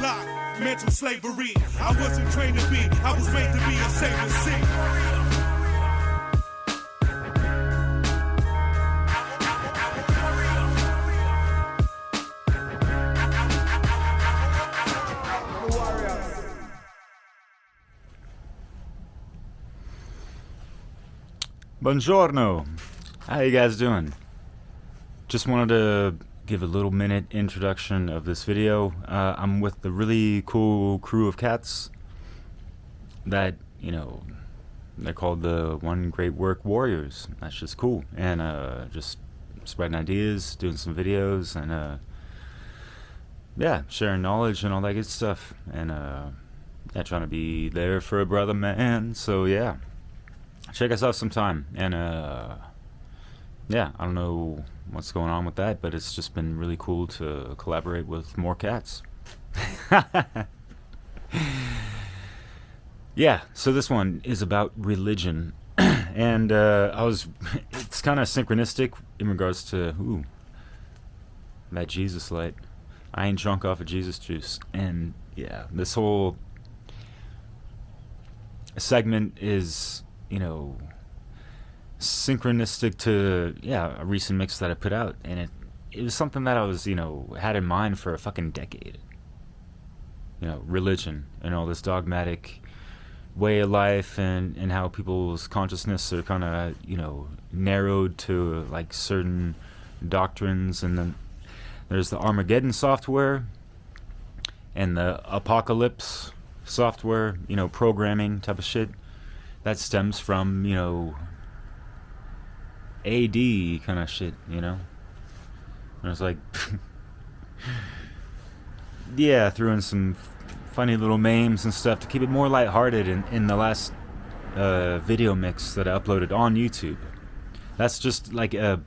lock, mental slavery. I wasn't trained to be, I was made to be a saver. See. Buongiorno. How you guys doing? Just wanted to give a little minute introduction of this video. I'm with the really cool crew of cats that, you know, they're called the One Great Work Warriors. That's just cool. And just spreading ideas, doing some videos, and yeah, sharing knowledge and all that good stuff. And yeah, trying to be there for a brother, man. So yeah, check us out sometime. And yeah, I don't know what's going on with that, but it's just been really cool to collaborate with more cats. Yeah, so this one is about religion. And it's kind of synchronistic in regards to that Jesus light. I ain't drunk off of Jesus juice. And yeah, this whole segment is, you know, synchronistic to, yeah, a recent mix that I put out. And it was something that I was, you know, had in mind for a fucking decade. You know, religion and all this dogmatic way of life, and how people's consciousness are kind of, you know, narrowed to like certain doctrines. And then there's the Armageddon software and the apocalypse software, you know, programming type of shit that stems from, you know, AD kind of shit, you know. And it's like yeah, threw in some funny little memes and stuff to keep it more lighthearted in the last video mix that I uploaded on YouTube. That's just like a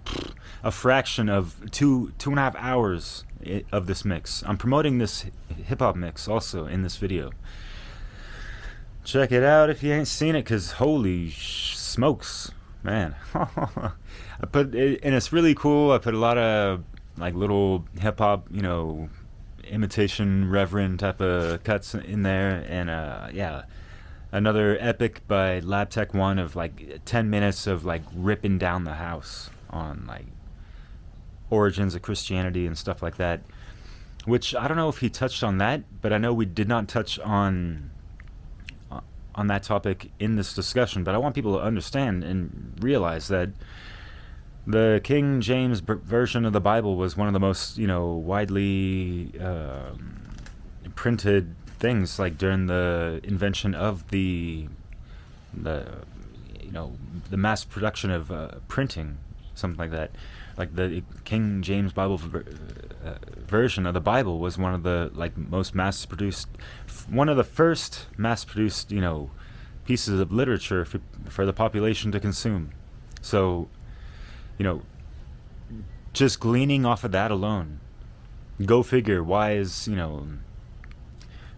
fraction of two and a half hours of this mix. I'm promoting this hip-hop mix also in this video. Check it out if you ain't seen it, because holy smokes, man. I put it, and it's really cool. I put a lot of like little hip-hop, you know, imitation reverend type of cuts in there. And yeah, another epic by Lab Tech 1 of like 10 minutes of like ripping down the house on like origins of Christianity and stuff like that, which I don't know if he touched on that, but I know we did not touch on that topic in this discussion. But I want people to understand and realize that the King James version of the Bible was one of the most, you know, widely printed things, like during the invention of the you know, the mass production of printing, something like that. Like the King James Bible version of the Bible was one of the like most mass-produced, one of the first mass-produced, you know, pieces of literature for the population to consume. So, you know, just gleaning off of that alone, go figure, why is, you know,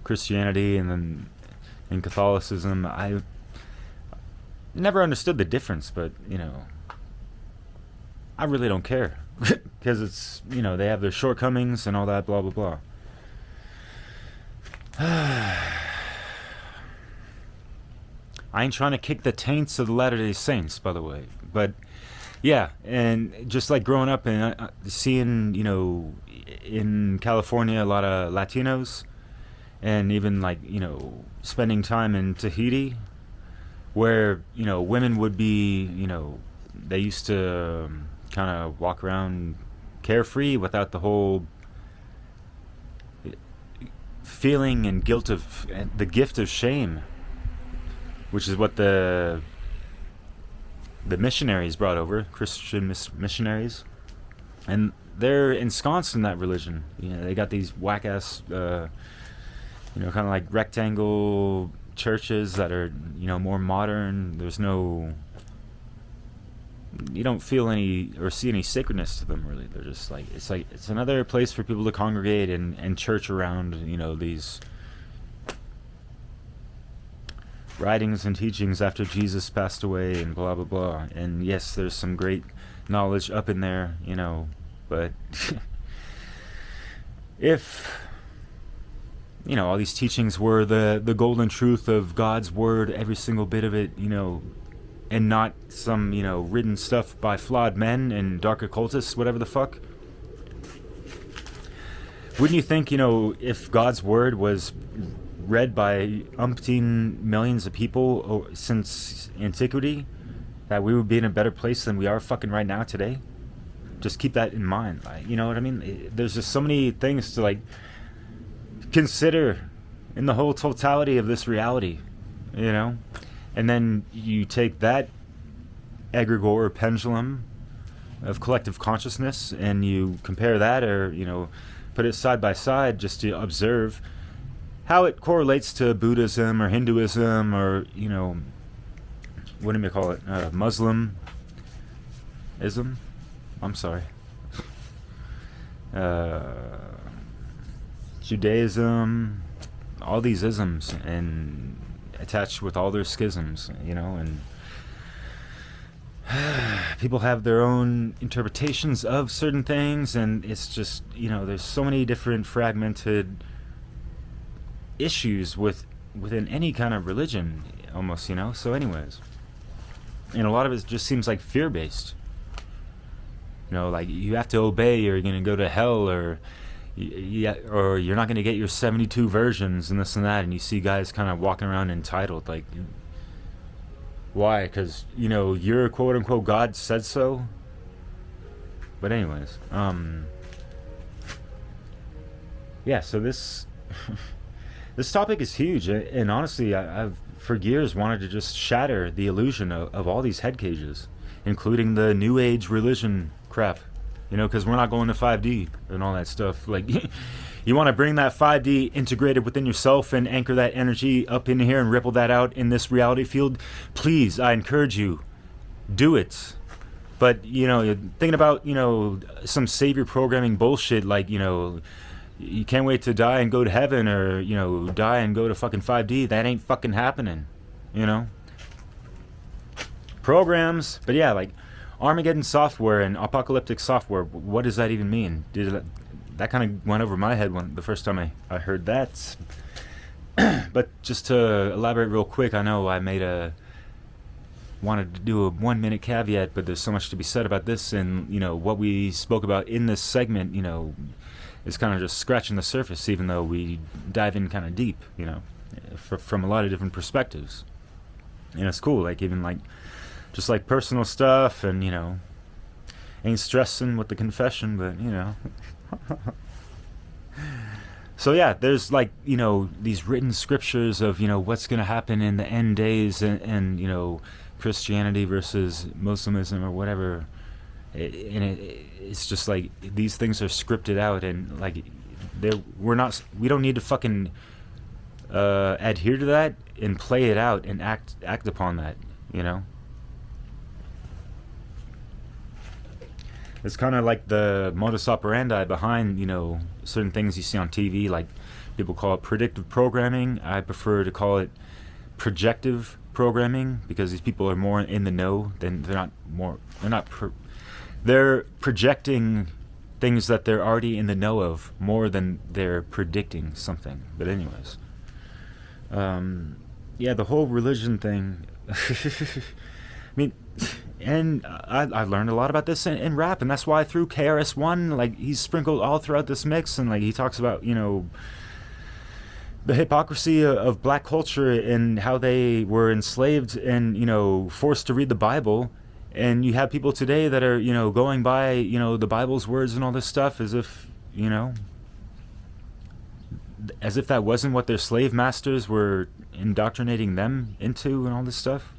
Christianity and then in Catholicism, I never understood the difference, but, you know, I really don't care, because it's, you know, they have their shortcomings and all that, blah, blah, blah. I ain't trying to kick the taints of the Latter-day Saints, by the way, but yeah, and just like growing up and seeing, you know, in California, a lot of Latinos, and even like, you know, spending time in Tahiti, where, you know, women would be, you know, they used to kind of walk around carefree without the whole feeling and guilt of, and the gift of shame, which is what the missionaries brought over, Christian missionaries, and they're ensconced in that religion. You know, they got these whack-ass, you know, kind of like rectangle churches that are, you know, more modern. There's no, you don't feel any or see any sacredness to them, really. They're just like, it's another place for people to congregate and church around, you know, these writings and teachings after Jesus passed away and blah, blah, blah. And yes, there's some great knowledge up in there, you know, but if you know, all these teachings were the golden truth of God's word, every single bit of it, you know, and not some, you know, written stuff by flawed men and dark occultists, whatever the fuck. Wouldn't you think, you know, if God's word was read by umpteen millions of people since antiquity, that we would be in a better place than we are fucking right now today? Just keep that in mind. Like, you know what I mean? There's just so many things to, like, consider in the whole totality of this reality, you know? And then you take that egregore pendulum of collective consciousness and you compare that, or, you know, put it side by side just to observe how it correlates to Buddhism or Hinduism or, you know, what do you call it? Muslimism? I'm sorry. Judaism, all these isms, and attached with all their schisms, you know, and people have their own interpretations of certain things, and it's just, you know, there's so many different fragmented issues within any kind of religion, almost, you know. So anyways, and a lot of it just seems like fear-based, you know, like you have to obey or you're going to go to hell, or or you're not going to get your 72 versions and this and that, and you see guys kind of walking around entitled, like, why? Because, you know, your quote-unquote God said so? But anyways, yeah, so this this topic is huge, and honestly, I've for years wanted to just shatter the illusion of all these head cages, including the New Age religion crap, you know, because we're not going to 5D and all that stuff. Like, you want to bring that 5D integrated within yourself and anchor that energy up in here and ripple that out in this reality field, please, I encourage you, do it. But, you know, thinking about, you know, some savior programming bullshit, like, you know, you can't wait to die and go to heaven, or, you know, die and go to fucking 5D, that ain't fucking happening, you know? Programs, but yeah, like, Armageddon software and apocalyptic software, what does that even mean? That kind of went over my head the first time I heard that. But just to elaborate real quick, I know I wanted to do a 1-minute caveat, but there's so much to be said about this, and, you know, what we spoke about in this segment, you know, is kind of just scratching the surface, even though we dive in kind of deep, you know, from a lot of different perspectives. And it's cool, like, even like, just like personal stuff, and, you know, ain't stressing with the confession, but, you know. So yeah, there's, like, you know, these written scriptures of, you know, what's going to happen in the end days, and you know, Christianity versus Muslimism or whatever. It's just like these things are scripted out, and like we don't need to fucking adhere to that and play it out and act upon that, you know. It's kind of like the modus operandi behind, you know, certain things you see on TV. Like, people call it predictive programming. I prefer to call it projective programming, because these people are more in the know than they're projecting things that they're already in the know of more than they're predicting something. But anyways, yeah, the whole religion thing. I mean, and I learned a lot about this in rap, and that's why I threw KRS-One, like, he's sprinkled all throughout this mix, and like he talks about, you know, the hypocrisy of black culture and how they were enslaved and, you know, forced to read the Bible. And you have people today that are, you know, going by, you know, the Bible's words and all this stuff as if, you know, as if that wasn't what their slave masters were indoctrinating them into and all this stuff.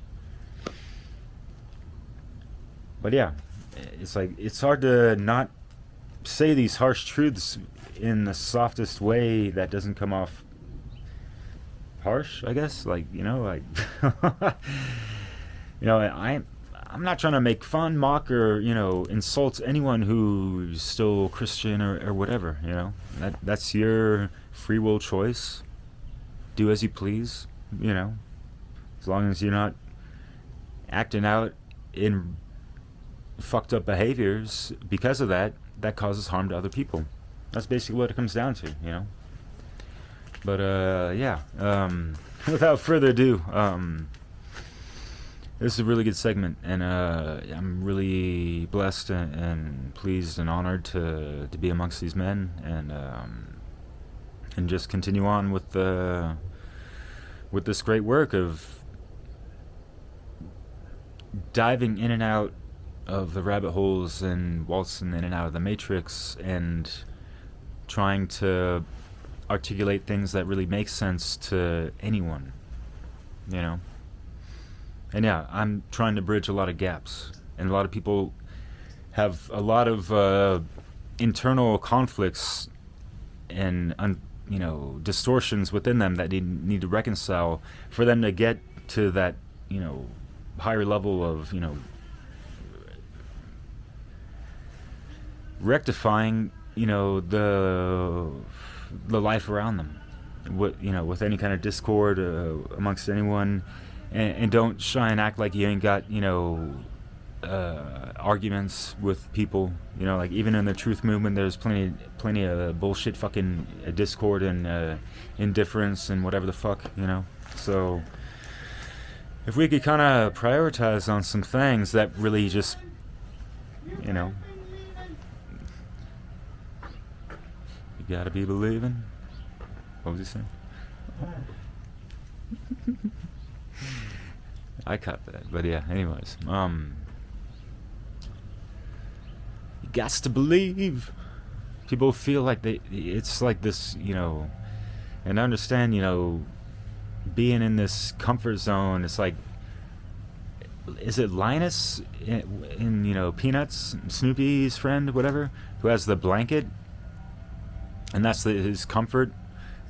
But yeah, it's like, it's hard to not say these harsh truths in the softest way that doesn't come off harsh, I guess. Like, you know, like, you know, I'm not trying to make fun, mock, or, you know, insult anyone who's still Christian or whatever, you know. That's your free will choice. Do as you please, you know. As long as you're not acting out in fucked up behaviors because of that causes harm to other people. That's basically what it comes down to, you know. But yeah, without further ado, this is a really good segment, and I'm really blessed and pleased and honored to be amongst these men, and just continue on with this great work of diving in and out of the rabbit holes and waltzing in and out of the matrix and trying to articulate things that really make sense to anyone, you know. And yeah, I'm trying to bridge a lot of gaps, and a lot of people have a lot of internal conflicts and distortions within them that need to reconcile for them to get to that higher level of rectifying the life around them, with any kind of discord amongst anyone. And don't try and act like you ain't got, arguments with people. Like even in the truth movement, there's plenty of bullshit, fucking discord and indifference and whatever the fuck, So if we could kind of prioritize on some things that really just, you gotta be believing. What was he saying? I cut that, but yeah. Anyways, you got to believe. People feel like it's like this, and understand, being in this comfort zone. It's like, is it Linus in Peanuts, Snoopy's friend, whatever, who has the blanket, and that's his comfort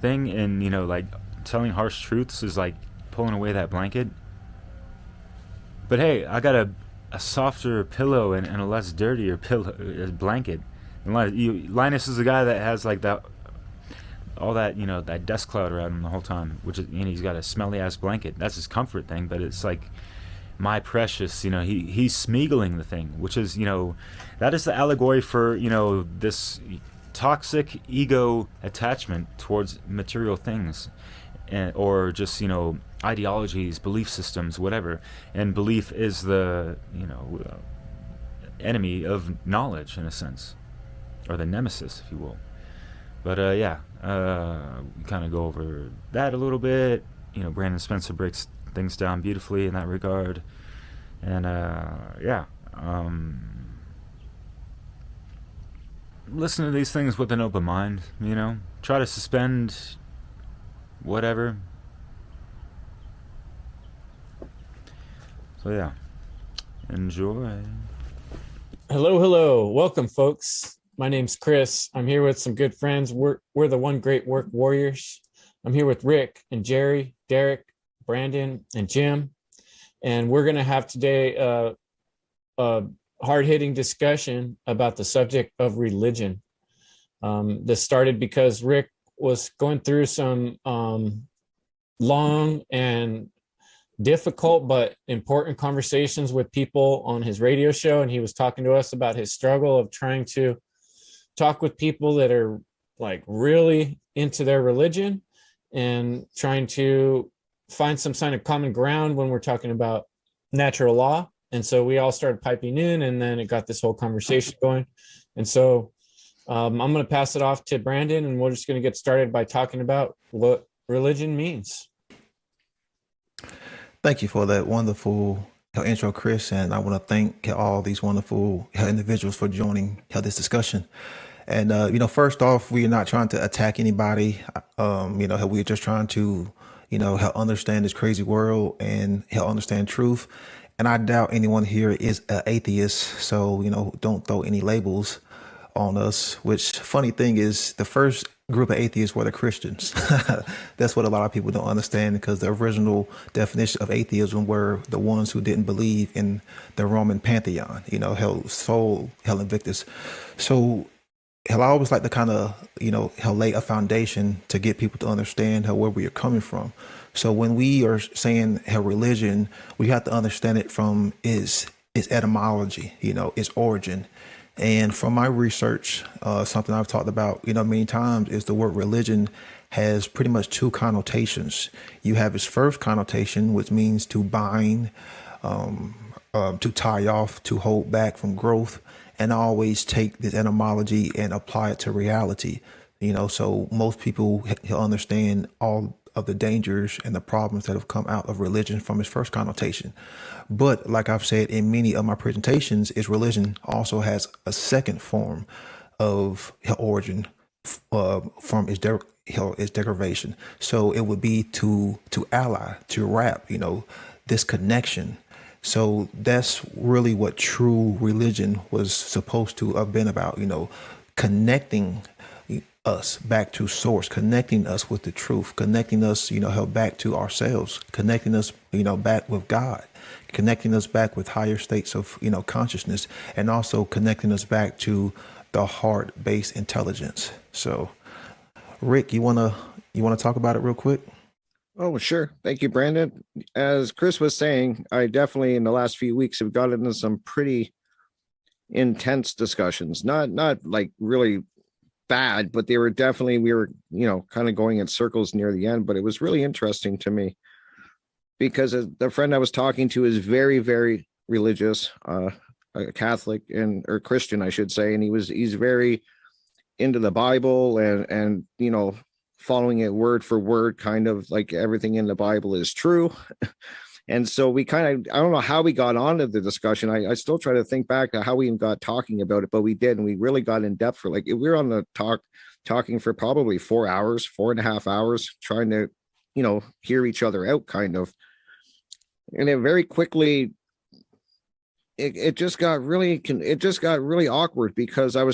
thing, and like telling harsh truths is like pulling away that blanket. But hey, I got a softer pillow and a less dirtier blanket. And Linus is the guy that has like that, all that that dust cloud around him the whole time, which is he's got a smelly ass blanket. That's his comfort thing. But it's like, my precious, he's smeagling the thing, which is that is the allegory for this toxic ego attachment towards material things, or just ideologies, belief systems, whatever. And belief is the enemy of knowledge, in a sense, or the nemesis, if you will. But yeah, we kind of go over that a little bit. Brandon Spencer breaks things down beautifully in that regard. And yeah, listen to these things with an open mind. Try to suspend whatever. So yeah, enjoy. Hello. Welcome, folks. My name's Chris. I'm here with some good friends. We're the One Great Work Warriors. I'm here with Rick and Jerry, Derek, Brandon, and Jim. And we're going to have today a hard-hitting discussion about the subject of religion. This started because Rick was going through some long and difficult but important conversations with people on his radio show, and he was talking to us about his struggle of trying to talk with people that are like really into their religion and trying to find some kind of common ground when we're talking about natural law. And so we all started piping in, and then it got this whole conversation going. And so I'm going to pass it off to Brandon, and we're just going to get started by talking about what religion means. Thank you for that wonderful intro, Chris. And I want to thank all these wonderful individuals for joining this discussion. And, first off, we are not trying to attack anybody. We're just trying to, help understand this crazy world and help understand truth. And I doubt anyone here is an atheist. So, don't throw any labels on us, which funny thing is the first group of atheists were the Christians. That's what a lot of people don't understand, because the original definition of atheism were the ones who didn't believe in the Roman pantheon, Sol Invictus. So I always like to kind of, lay a foundation to get people to understand where we are coming from. So when we are saying religion, we have to understand it from its etymology, its origin. And from my research, something I've talked about, many times, is the word religion has pretty much two connotations. You have its first connotation, which means to bind, to tie off, to hold back from growth. And I always take this etymology and apply it to reality. So most people understand all of the dangers and the problems that have come out of religion from its first connotation. But like I've said in many of my presentations, is religion also has a second form of origin from its derivation. So it would be to ally, to wrap, this connection. So that's really what true religion was supposed to have been about, connecting us back to source, connecting us with the truth, connecting us, back to ourselves, connecting us, back with God, connecting us back with higher states of, consciousness, and also connecting us back to the heart-based intelligence. So, Rick, you wanna talk about it real quick? Oh, sure. Thank you, Brandon. As Chris was saying, I definitely in the last few weeks have got into some pretty intense discussions. Not like really bad, but they were definitely, we were, kind of going in circles near the end, but it was really interesting to me because the friend I was talking to is very, very religious, a Catholic or Christian, I should say. And he's very into the Bible and, following it word for word, kind of like everything in the Bible is true. And so we I don't know how we got onto the discussion. I still try to think back to how we even got talking about it, but we did. And we really got in depth for we were on the talking for probably 4.5 hours, trying to, hear each other out kind of. And it very quickly, it just got really awkward because I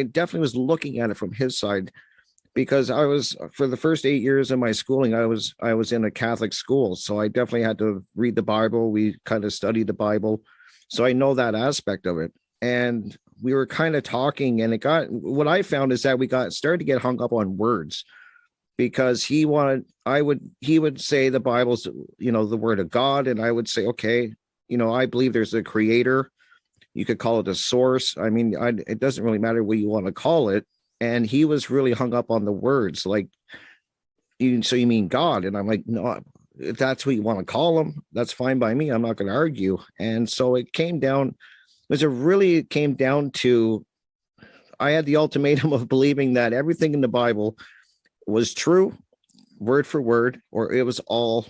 definitely was looking at it from his side, because I was, for the first 8 years of my schooling, I was in a Catholic school. So I definitely had to read the Bible. We kind of studied the Bible. So I know that aspect of it. And we were kind of talking, and what I found is that we started to get hung up on words, because he would say the Bible's, the word of God. And I would say, okay, I believe there's a creator. You could call it a source. I mean, it doesn't really matter what you want to call it. And he was really hung up on the words, so you mean God? And I'm like, no, if that's what you want to call him, that's fine by me. I'm not going to argue. And so it came down to, I had the ultimatum of believing that everything in the Bible was true, word for word, or it was all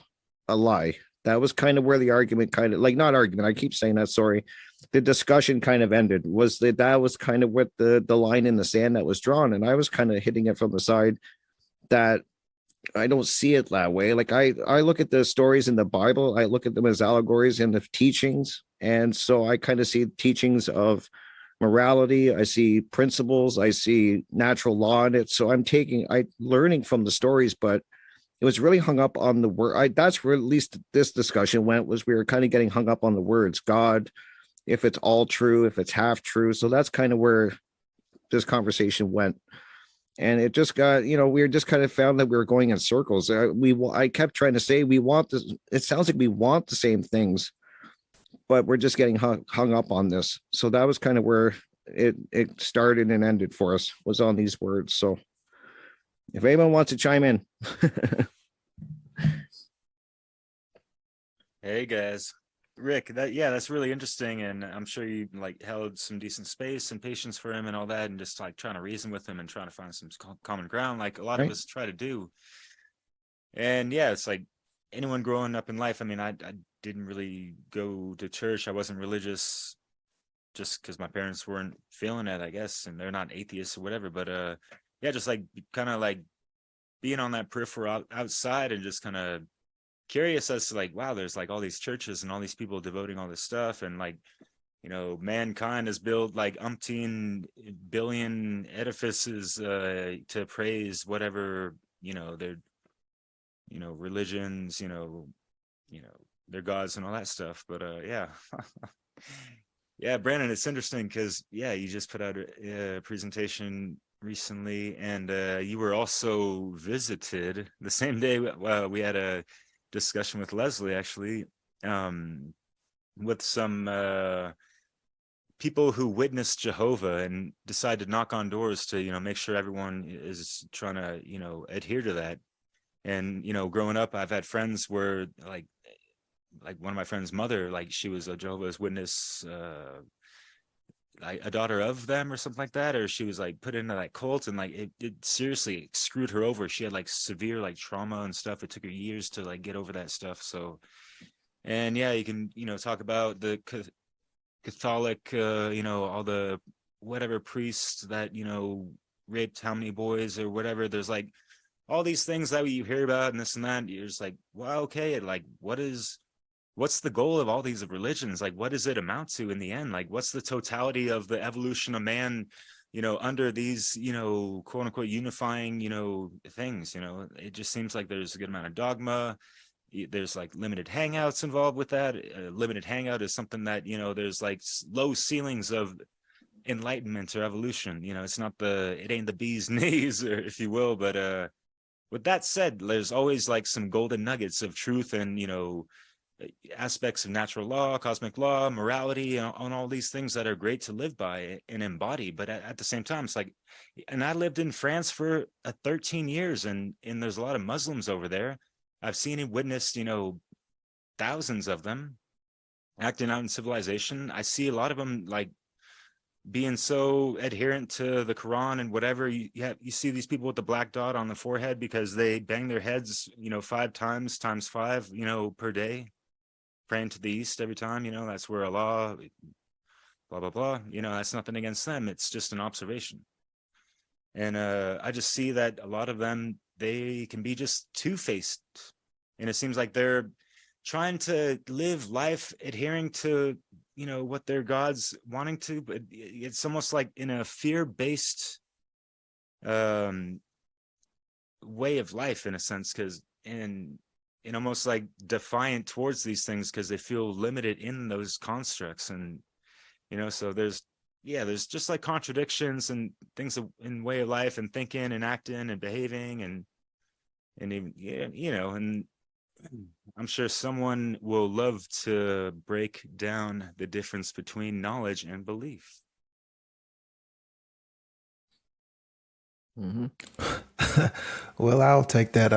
a lie. That was kind of where the argument I keep saying that, sorry. The discussion kind of ended, that was kind of what the line in the sand that was drawn. And I was kind of hitting it from the side that I don't see it that way. I look at the stories in the Bible, I look at them as allegories and the teachings. And so I kind of see teachings of morality. I see principles. I see natural law in it. So I'm learning from the stories, but it was really hung up on the word. That's where at least this discussion went, was we were kind of getting hung up on the words, God, if it's all true, if it's half true. So that's kind of where this conversation went. And it just got, we just kind of found that we were going in circles. I kept trying to say, we want this. It sounds like we want the same things, but we're just getting hung up on this. So that was kind of where it started and ended for us, was on these words. So if anyone wants to chime in. Hey guys, Rick, that's really interesting, and I'm sure you held some decent space and patience for him and all that, and just trying to reason with him and trying to find some common ground, like a lot of us try to do. And yeah, it's like anyone growing up in life. I mean, I didn't really go to church. I wasn't religious just because my parents weren't feeling it, I guess, and they're not atheists or whatever. But yeah, just kind of being on that peripheral outside and just kind of curious as to wow, there's all these churches and all these people devoting all this stuff, and mankind has built umpteen billion edifices to praise whatever their religions, their gods and all that stuff. But yeah. Yeah, Brandon, it's interesting because you just put out a presentation recently, and you were also visited the same day. We had a discussion with Leslie, actually, with some people who witness Jehovah and decide to knock on doors to, you know, make sure everyone is trying to, you know, adhere to that. And, you know, growing up, I've had friends where like one of my friend's mother, like she was a Jehovah's Witness, like a daughter of them or something like that, or she was like put into that cult, and like it seriously screwed her over. She had like severe like trauma and stuff. It took her years to like get over that stuff. So, and yeah, you can, you know, talk about the Catholic, you know, all the whatever priests that, you know, raped how many boys or whatever. There's like all these things that you hear about and this and that. You're just like, well, okay, like what's the goal of all these religions? Like, what does it amount to in the end? Like, what's the totality of the evolution of man, you know, under these, you know, quote unquote unifying, you know, things? You know, it just seems like there's a good amount of dogma. There's like limited hangouts involved with that. Limited hangout is something that, you know, there's like low ceilings of enlightenment or evolution. You know, it ain't the bee's knees, or if you will. But with that said, there's always like some golden nuggets of truth and, you know, aspects of natural law, cosmic law, morality, on all these things that are great to live by and embody. But at the same time, it's like, and I lived in France for 13 years, and there's a lot of Muslims over there. I've seen and witnessed, you know, thousands of them acting out in civilization. I see a lot of them like being so adherent to the Quran and whatever. You see these people with the black dot on the forehead because they bang their heads, you know, 5 times 5, you know, per day, praying to the east every time. You know, that's where Allah, blah blah blah. You know, that's nothing against them. It's just an observation. And I just see that a lot of them, they can be just two-faced, and it seems like they're trying to live life adhering to, you know, what their God's wanting to, but it's almost like in a fear-based way of life, in a sense, because and almost like defiant towards these things because they feel limited in those constructs. And, you know, so there's just like contradictions and things in way of life and thinking and acting and behaving and even, yeah, you know, and I'm sure someone will love to break down the difference between knowledge and belief. Mm-hmm. Well, I'll take that.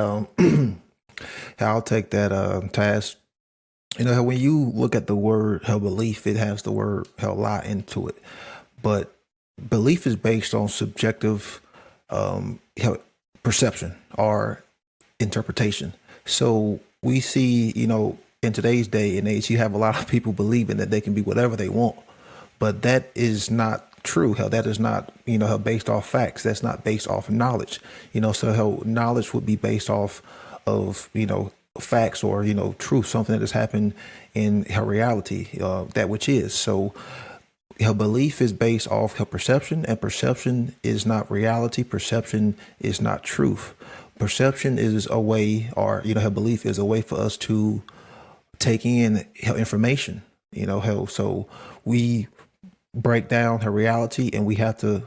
Task. You know, when you look at the word belief, it has the word lie into it, but belief is based on subjective perception or interpretation. So we see, you know, in today's day and age, you have a lot of people believing that they can be whatever they want, but that is not true. That is not, you know, based off facts. That's not based off knowledge. You know, so knowledge would be based off of, you know, facts or, you know, truth, something that has happened in her reality, that which is. So her belief is based off her perception, and perception is not reality. Perception is not truth. Perception is a way, or, you know, her belief is a way for us to take in her information, you know, so we break down her reality, and we have to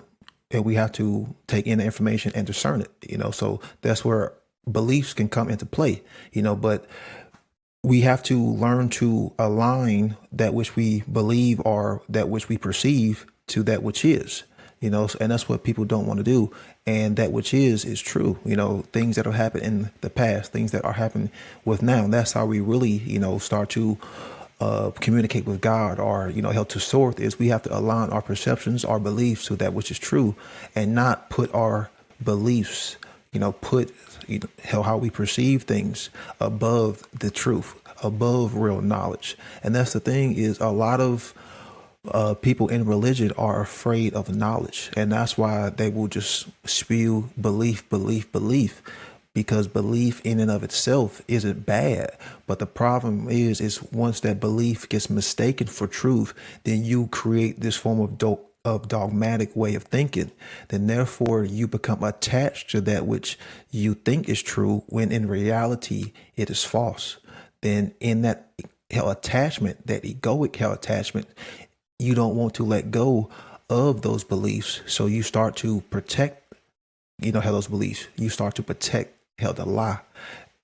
take in the information and discern it, you know. So that's where beliefs can come into play, you know, but we have to learn to align that which we believe or that which we perceive to that which is, you know, and that's what people don't want to do. And that which is true, you know, things that have happened in the past, things that are happening with now. And that's how we really, you know, start to communicate with God, or, you know, help to sort is we have to align our perceptions, our beliefs to that which is true, and not put our beliefs, you know, how we perceive things above the truth, above real knowledge. And that's the thing, is a lot of people in religion are afraid of knowledge, and that's why they will just spew belief, because belief in and of itself isn't bad. But the problem is once that belief gets mistaken for truth, then you create this form of dogmatic way of thinking. Then therefore you become attached to that which you think is true, when in reality it is false. Then in that attachment, that egoic attachment, you don't want to let go of those beliefs. So you start to protect, you know, those beliefs. You start to protect the lie.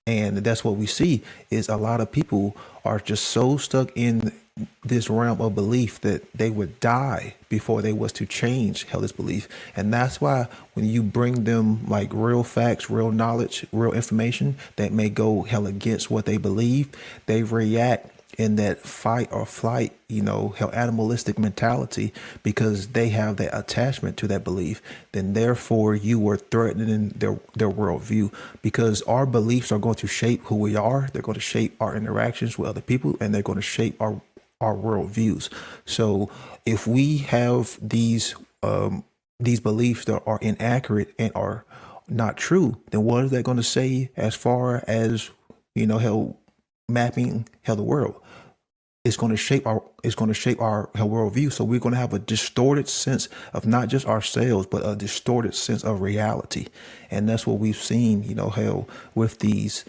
And that's what we see, is a lot of people are just so stuck in this realm of belief that they would die before they was to change hell this belief. And that's why when you bring them like real facts, real knowledge, real information that may go hell against what they believe, they react in that fight or flight, hell animalistic mentality, because they have that attachment to that belief. Then therefore you were threatening their worldview, because our beliefs are going to shape who we are. They're going to shape our interactions with other people, and they're going to shape our worldviews. So if we have these beliefs that are inaccurate and are not true, then what is that going to say as far as hell mapping hell the world? It's going to shape our hell worldview. So we're going to have a distorted sense of not just ourselves, but a distorted sense of reality, and that's what we've seen, hell with these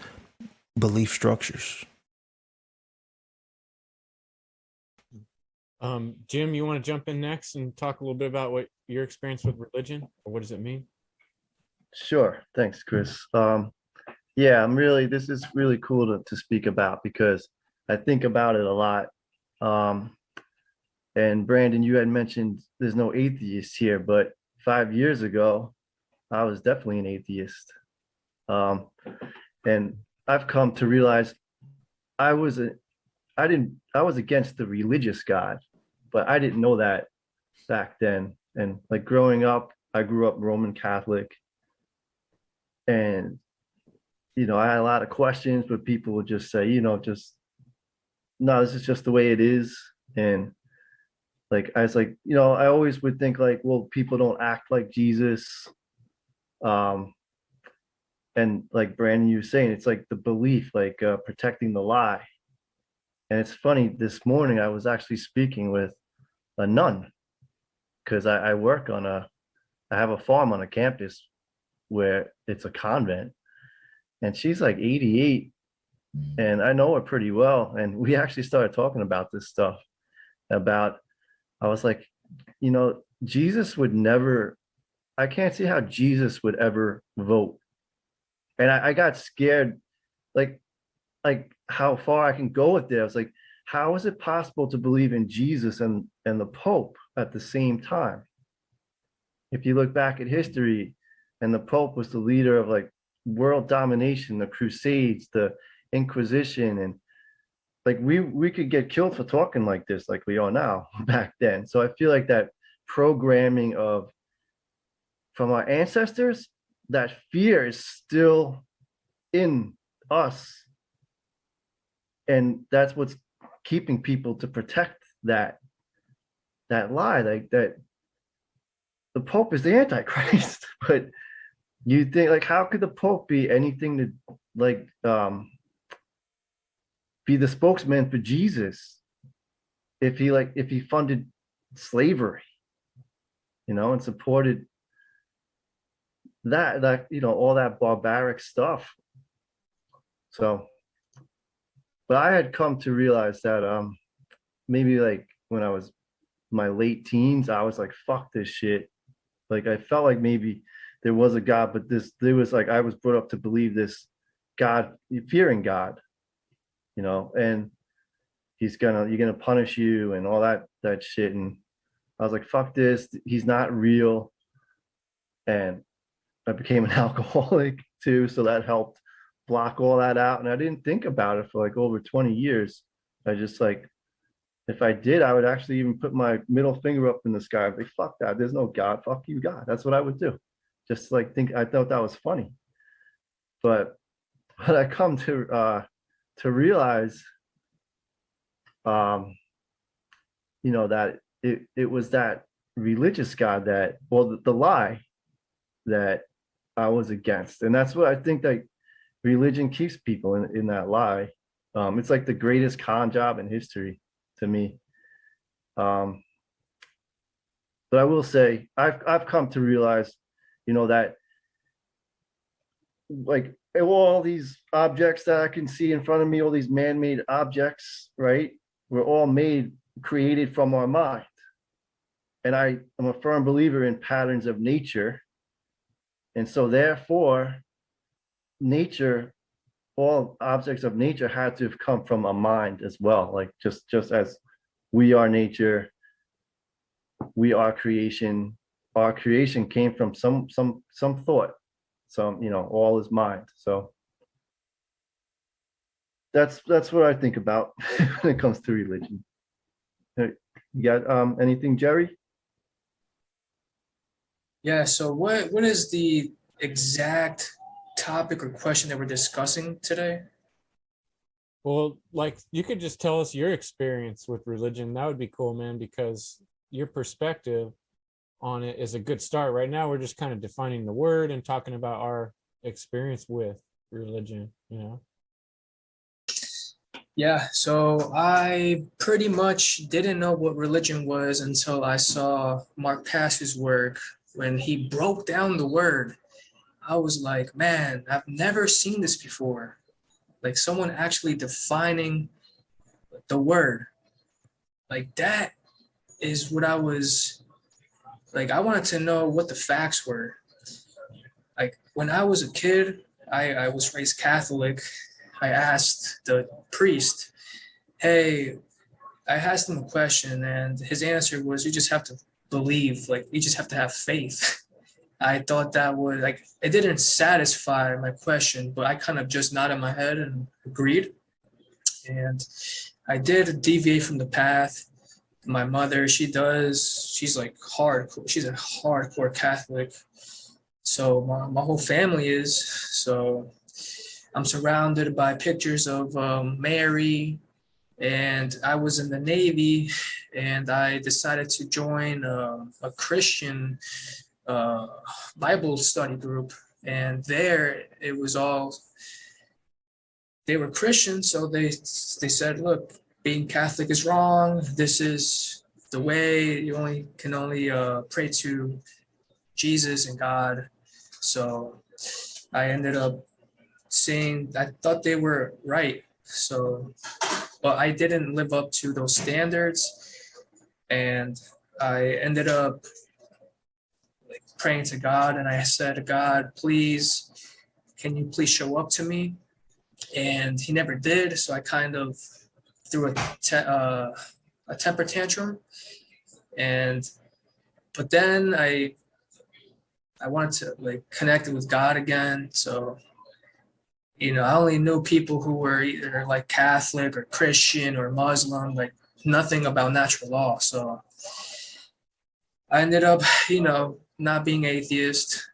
belief structures. Jim, you want to jump in next and talk a little bit about what your experience with religion, or what does it mean? Sure. Thanks, Chris. This is really cool to speak about, because I think about it a lot. And Brandon, you had mentioned there's no atheists here, but 5 years ago, I was definitely an atheist. And I've come to realize I was against the religious God, but I didn't know that back then. And like growing up, I grew up Roman Catholic, and I had a lot of questions, but people would just say, no, this is just the way it is. And like I was like, I always would think like, well, people don't act like Jesus. And like Brandon, you were saying, it's like the belief, like protecting the lie. And it's funny, this morning I was actually speaking with a nun, because I work I have a farm on a campus where it's a convent, and she's like 88, and I know her pretty well. And we actually started talking about this stuff I was like, Jesus would never, I can't see how Jesus would ever vote. And I got scared, like how far I can go with this. I was like, how is it possible to believe in Jesus and the Pope at the same time? If you look back at history, and the Pope was the leader of like world domination, the Crusades, the Inquisition, and like we could get killed for talking like this, like we are now, back then. So I feel like that programming from our ancestors, that fear is still in us, and that's what's keeping people to protect that lie, like that the Pope is the Antichrist. But you think, like, how could the Pope be anything to like be the spokesman for Jesus if he funded slavery, and supported that all that barbaric stuff. So, but I had come to realize that maybe like when I was my late teens, I was like, fuck this shit. Like I felt like maybe there was a God, but there was like, I was brought up to believe this God, fearing God, and you're gonna punish you and all that shit. And I was like, fuck this, he's not real. And I became an alcoholic too, so that helped block all that out. And I didn't think about it for like over 20 years. I just like, if I did, I would actually even put my middle finger up in the sky. I'd be like, fuck that, there's no God, fuck you, God. That's what I would do. Just like I thought that was funny. But what I come to realize, that it was that religious God the lie that I was against. And that's what I think that religion keeps people in that lie. It's like the greatest con job in history to me. But I will say, I've come to realize, that like all these objects that I can see in front of me, all these man-made objects, right, were all created from our mind. And I am a firm believer in patterns of nature. And so therefore, all objects of nature had to have come from a mind as well, like just as we are nature, we are creation. Our creation came from some thought, all is mind. So that's what I think about when it comes to religion. You got anything, Jerry? Yeah, so what is the exact topic or question that we're discussing today? Well, like, you could just tell us your experience with religion. That would be cool, man, because your perspective on it is a good start. Right now, we're just kind of defining the word and talking about our experience with religion, you know? Yeah, so I pretty much didn't know what religion was until I saw Mark Pass's work. When he broke down the word, I was like, man, I've never seen this before. Like someone actually defining the word. Like that is what I was like. I wanted to know what the facts were. Like when I was a kid, I was raised Catholic. I asked the priest, hey, I asked him a question, and his answer was, you just have to believe, like, you just have to have faith. I thought that would, like, it didn't satisfy my question, but I kind of just nodded my head and agreed. And I did deviate from the path. My mother, she's like hardcore, she's a hardcore Catholic. So my whole family is. So I'm surrounded by pictures of Mary, and I was in the Navy, and I decided to join a Christian Bible study group. And there it was all, they were Christian, so they said, look, being Catholic is wrong. This is the way. You can only pray to Jesus and God. So I ended up saying, I thought they were right. So, but I didn't live up to those standards, and I ended up like praying to God, and I said, God, please, can you please show up to me? And he never did. So I kind of threw a temper tantrum, but then I wanted to like connect with God again. So I only knew people who were either like Catholic or Christian or Muslim, like nothing about natural law. So I ended up, not being atheist.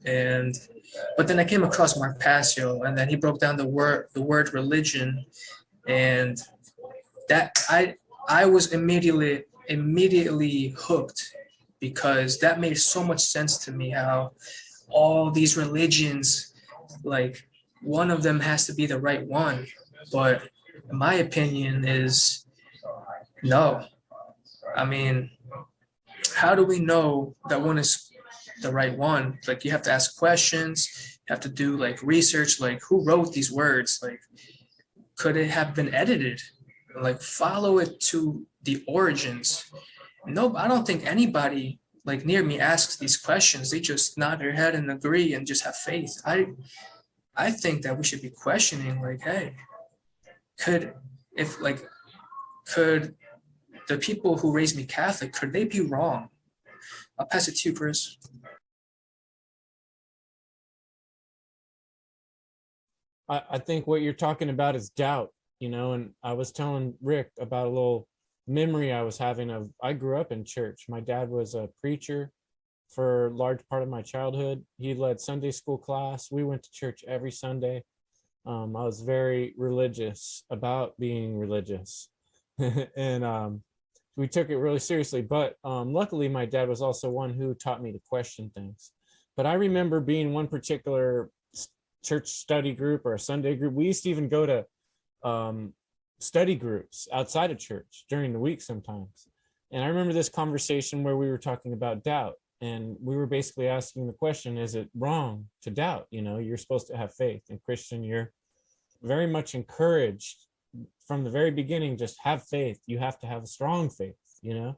But then I came across Mark Passio, and then he broke down the word religion, and that I was immediately hooked, because that made so much sense to me, how all these religions, like, one of them has to be the right one. But my opinion is no. I mean, how do we know that one is the right one? Like, you have to ask questions, you have to do like research, like who wrote these words? Like, could it have been edited? Like, follow it to the origins. No, I don't think anybody like near me asks these questions. They just nod their head and agree and just have faith. I think that we should be questioning, like, hey, could the people who raised me Catholic, could they be wrong? I'll pass it to you, Chris. I think what you're talking about is doubt, and I was telling Rick about a little memory I was having of, I grew up in church. My dad was a preacher for a large part of my childhood. He led Sunday school class. We went to church every Sunday. I was very religious about being religious. And we took it really seriously. But luckily, my dad was also one who taught me to question things. But I remember being one particular church study group or a Sunday group. We used to even go to study groups outside of church during the week sometimes. And I remember this conversation where we were talking about doubt. And we were basically asking the question, is it wrong to doubt? You're supposed to have faith. And Christian, you're very much encouraged from the very beginning, just have faith. You have to have a strong faith, your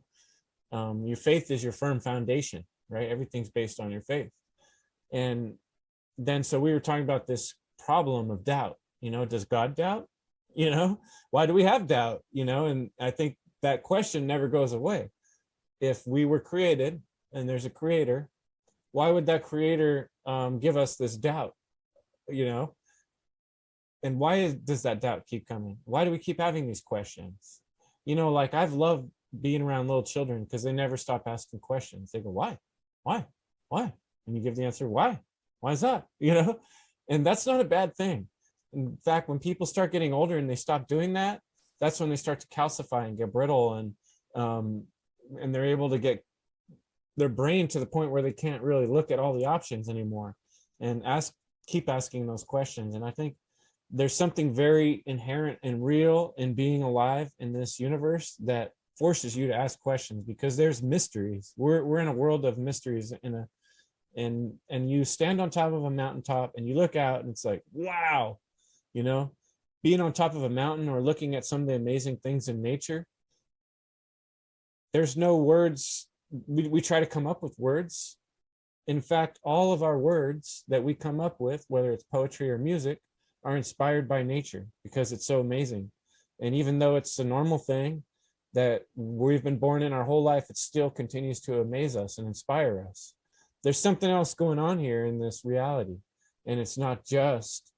faith is your firm foundation, right? Everything's based on your faith. And then, so we were talking about this problem of doubt, does God doubt? Why do we have doubt? And I think that question never goes away. If we were created and there's a creator, why would that creator give us this doubt, you know? And why does that doubt keep coming? Why do we keep having these questions? You know, like I've loved being around little children because they never stop asking questions. They go, why? And you give the answer, why is that? You know, and that's not a bad thing. In fact, when people start getting older and they stop doing that, that's when they start to calcify and get brittle, and they're able to get their brain to the point where they can't really look at all the options anymore and keep asking those questions. And I think there's something very inherent and real in being alive in this universe that forces you to ask questions, because there's mysteries. We're in a world of mysteries, and you stand on top of a mountaintop and you look out and it's like, wow, you know, being on top of a mountain or looking at some of the amazing things in nature. There's no words. We try to come up with words. In fact, all of our words that we come up with, whether it's poetry or music, are inspired by nature because it's so amazing. And even though it's a normal thing that we've been born in our whole life, it still continues to amaze us and inspire us. There's something else going on here in this reality. And it's not just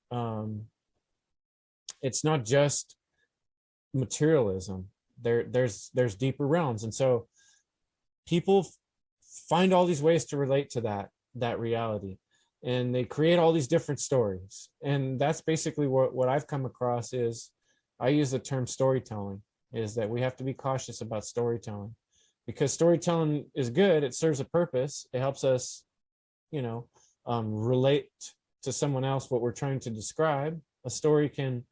materialism. There's deeper realms. And so people find all these ways to relate to that reality. And they create all these different stories. And that's basically what I've come across is, I use the term storytelling, is that we have to be cautious about storytelling, because storytelling is good. It serves a purpose. It helps us, you know, relate to someone else what we're trying to describe. A story can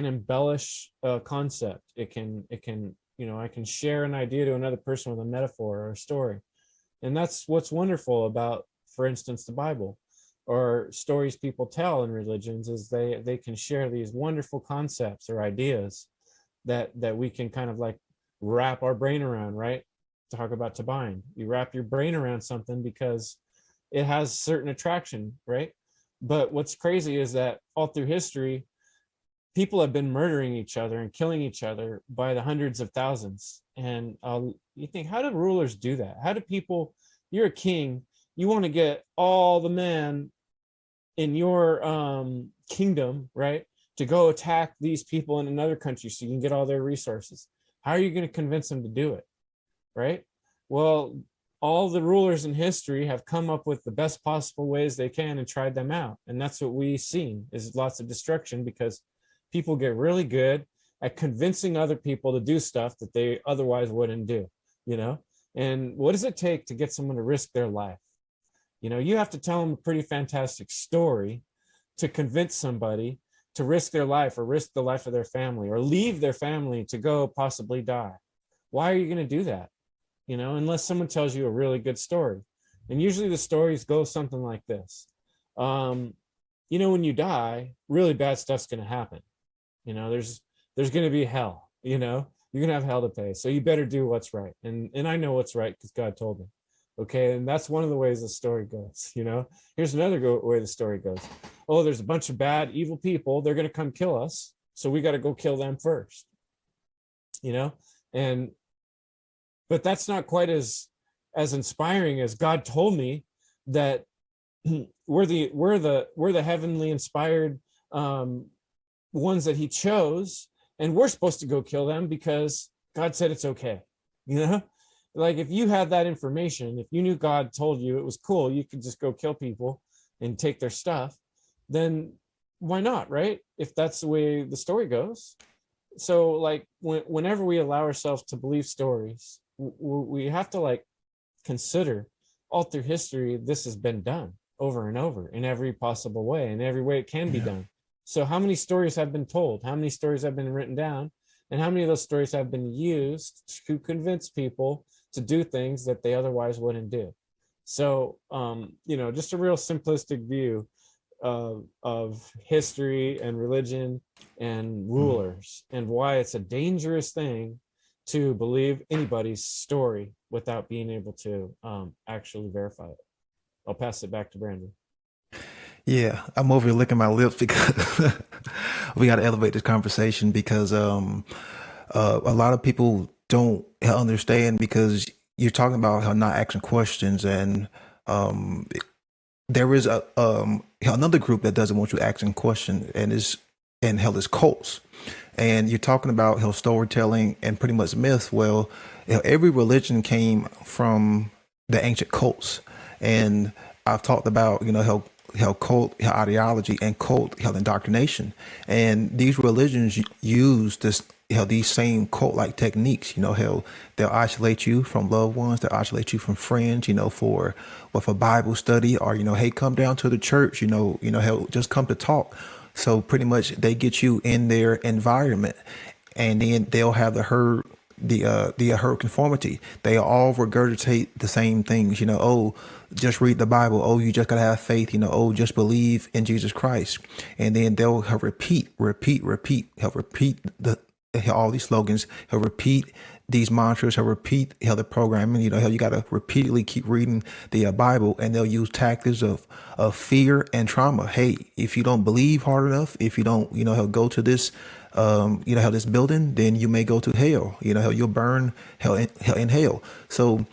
embellish a concept. It can, you know, I can share an idea to another person with a metaphor or a story. And that's what's wonderful about, for instance, the Bible or stories people tell in religions, is they can share these wonderful concepts or ideas that we can kind of like wrap our brain around, right? Talk about Tappan. You wrap your brain around something because it has certain attraction, right? But what's crazy is that all through history, people have been murdering each other and killing each other by the hundreds of thousands. And you think, how do rulers do that? How do people, you're a king, you want to get all the men in your kingdom, right, to go attack these people in another country so you can get all their resources. How are you going to convince them to do it, right? Well, all the rulers in history have come up with the best possible ways they can and tried them out. And that's what we've seen, is lots of destruction, because people get really good at convincing other people to do stuff that they otherwise wouldn't do, you know? And what does it take to get someone to risk their life? You know, you have to tell them a pretty fantastic story to convince somebody to risk their life or risk the life of their family or leave their family to go possibly die. Why are you going to do that? You know, unless someone tells you a really good story. And usually the stories go something like this. You know, when you die, really bad stuff's going to happen. You know, there's going to be hell, you know, you're going to have hell to pay. So you better do what's right. And I know what's right because God told me. Okay. And that's one of the ways the story goes, you know. Here's another way the story goes. Oh, there's a bunch of bad, evil people. They're going to come kill us. So we got to go kill them first, you know. But that's not quite as inspiring as God told me that we're the heavenly inspired ones that he chose, and we're supposed to go kill them because God said it's okay, you know. Like, if you had that information, if you knew God told you it was cool, you could just go kill people and take their stuff, then why not, right? If that's the way the story goes. So like whenever we allow ourselves to believe stories, we have to like consider all through history, this has been done over and over in every possible way, in every way it can be done. So how many stories have been told? How many stories have been written down? And how many of those stories have been used to convince people to do things that they otherwise wouldn't do? So, you know, just a real simplistic view of history and religion and rulers, and why it's a dangerous thing to believe anybody's story without being able to actually verify it. I'll pass it back to Brandon. Yeah, I'm over here licking my lips because we got to elevate this conversation, because A lot of people don't understand because you're talking about how not asking questions, and um, there is another group that doesn't want you asking questions, and hell is cults. And you're talking about how storytelling and pretty much myth. Well, every religion came from the ancient cults, and I've talked about how cult, how ideology, and cult, how indoctrination, and these religions use this. These same cult-like techniques, how they'll isolate you from loved ones, they'll isolate you from friends, for with a Bible study, or hey, come down to the church, hell, just come to talk. So pretty much they get you in their environment, and then they'll have the herd conformity. They all regurgitate the same things. Oh, just read the Bible. Oh, you just gotta have faith. Oh, just believe in Jesus Christ, and then they'll have repeat, have repeat all these slogans. He'll repeat these mantras. He'll repeat the programming. How you gotta repeatedly keep reading the Bible, and they'll use tactics of fear and trauma. Hey, if you don't believe hard enough, if you don't, he'll go to this, how this building, then you may go to hell. How you'll burn in hell. So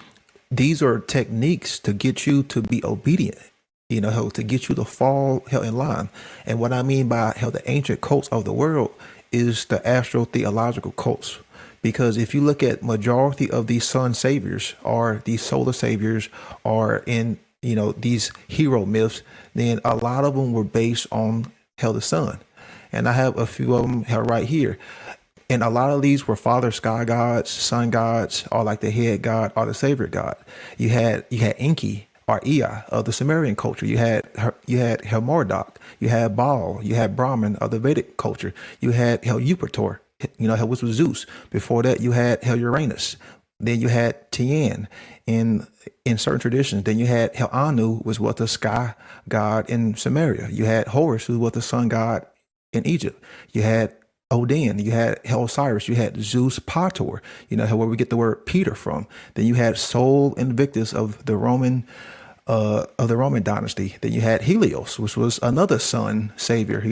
these are techniques to get you to be obedient. How to get you to fall in line. And what I mean by how the ancient cults of the world is the astro-theological cults. Because if you look at majority of these sun saviors or these solar saviors are in, these hero myths, then a lot of them were based on the sun. And I have a few of them right here. And a lot of these were father sky gods, sun gods, or like the head god or the savior god. You had Enki or Ea of the Sumerian culture. You had Marduk. You had Baal. You had Brahman of the Vedic culture. You had Jupiter, which was Zeus. Before that, you had Uranus. Then you had Tian in certain traditions. Then you had Anu, was what the sky god in Samaria. You had Horus, who was the sun god in Egypt. You had Odin, you had Osiris, you had Zeus Pator, where we get the word Peter from. Then you had Sol Invictus of the Roman dynasty. Then you had Helios, which was another sun savior,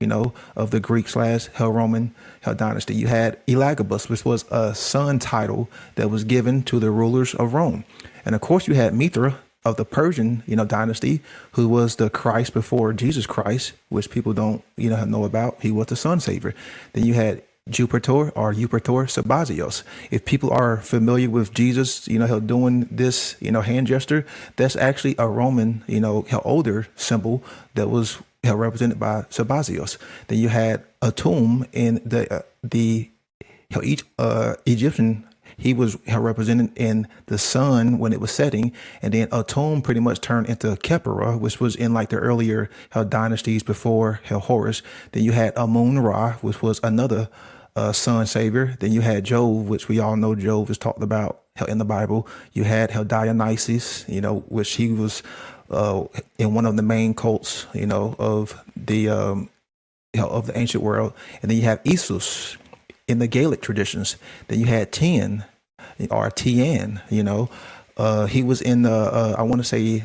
of the Greek / Roman dynasty. You had Elagabus, which was a sun title that was given to the rulers of Rome. And of course you had Mithra of the Persian, dynasty, who was the Christ before Jesus Christ, which people don't, know about. He was the sun savior. Then you had Jupiter Sabazios. If people are familiar with Jesus, doing this, hand gesture, that's actually a Roman, older symbol that was represented by Sabazios. Then you had Atum in the Egyptian. He was represented in the sun when it was setting, and then Atum pretty much turned into Khepera, which was in like the earlier dynasties before Horus. Then you had Amun-Ra, which was another sun savior. Then you had Jove, which we all know Jove is talked about in the Bible. You had Dionysus, which he was in one of the main cults, of the ancient world. And then you have Isus in the Gaelic traditions. Then you had Tian, or Tian, he was in the, I want to say,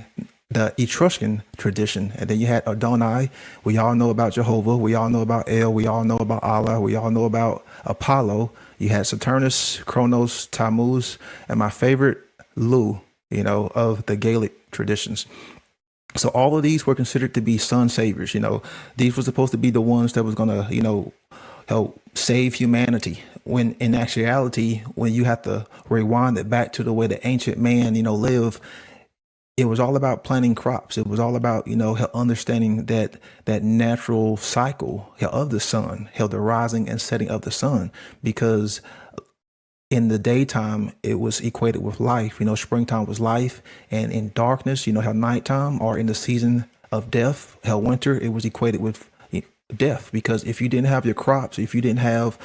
the Etruscan tradition. And then you had Adonai. We all know about Jehovah. We all know about El. We all know about Allah. We all know about Apollo. You had Saturnus, Kronos, Tammuz, and my favorite, Lu, of the Gaelic traditions. So all of these were considered to be sun saviors. These were supposed to be the ones that was going to, help save humanity, when in actuality, when you have to rewind it back to the way the ancient man, lived, it was all about planting crops. It was all about, understanding that natural cycle of the sun, the rising and setting of the sun, because in the daytime, it was equated with life. Springtime was life, and in darkness, how nighttime, or in the season of death, winter, it was equated with death. Because if you didn't have your crops, if you didn't have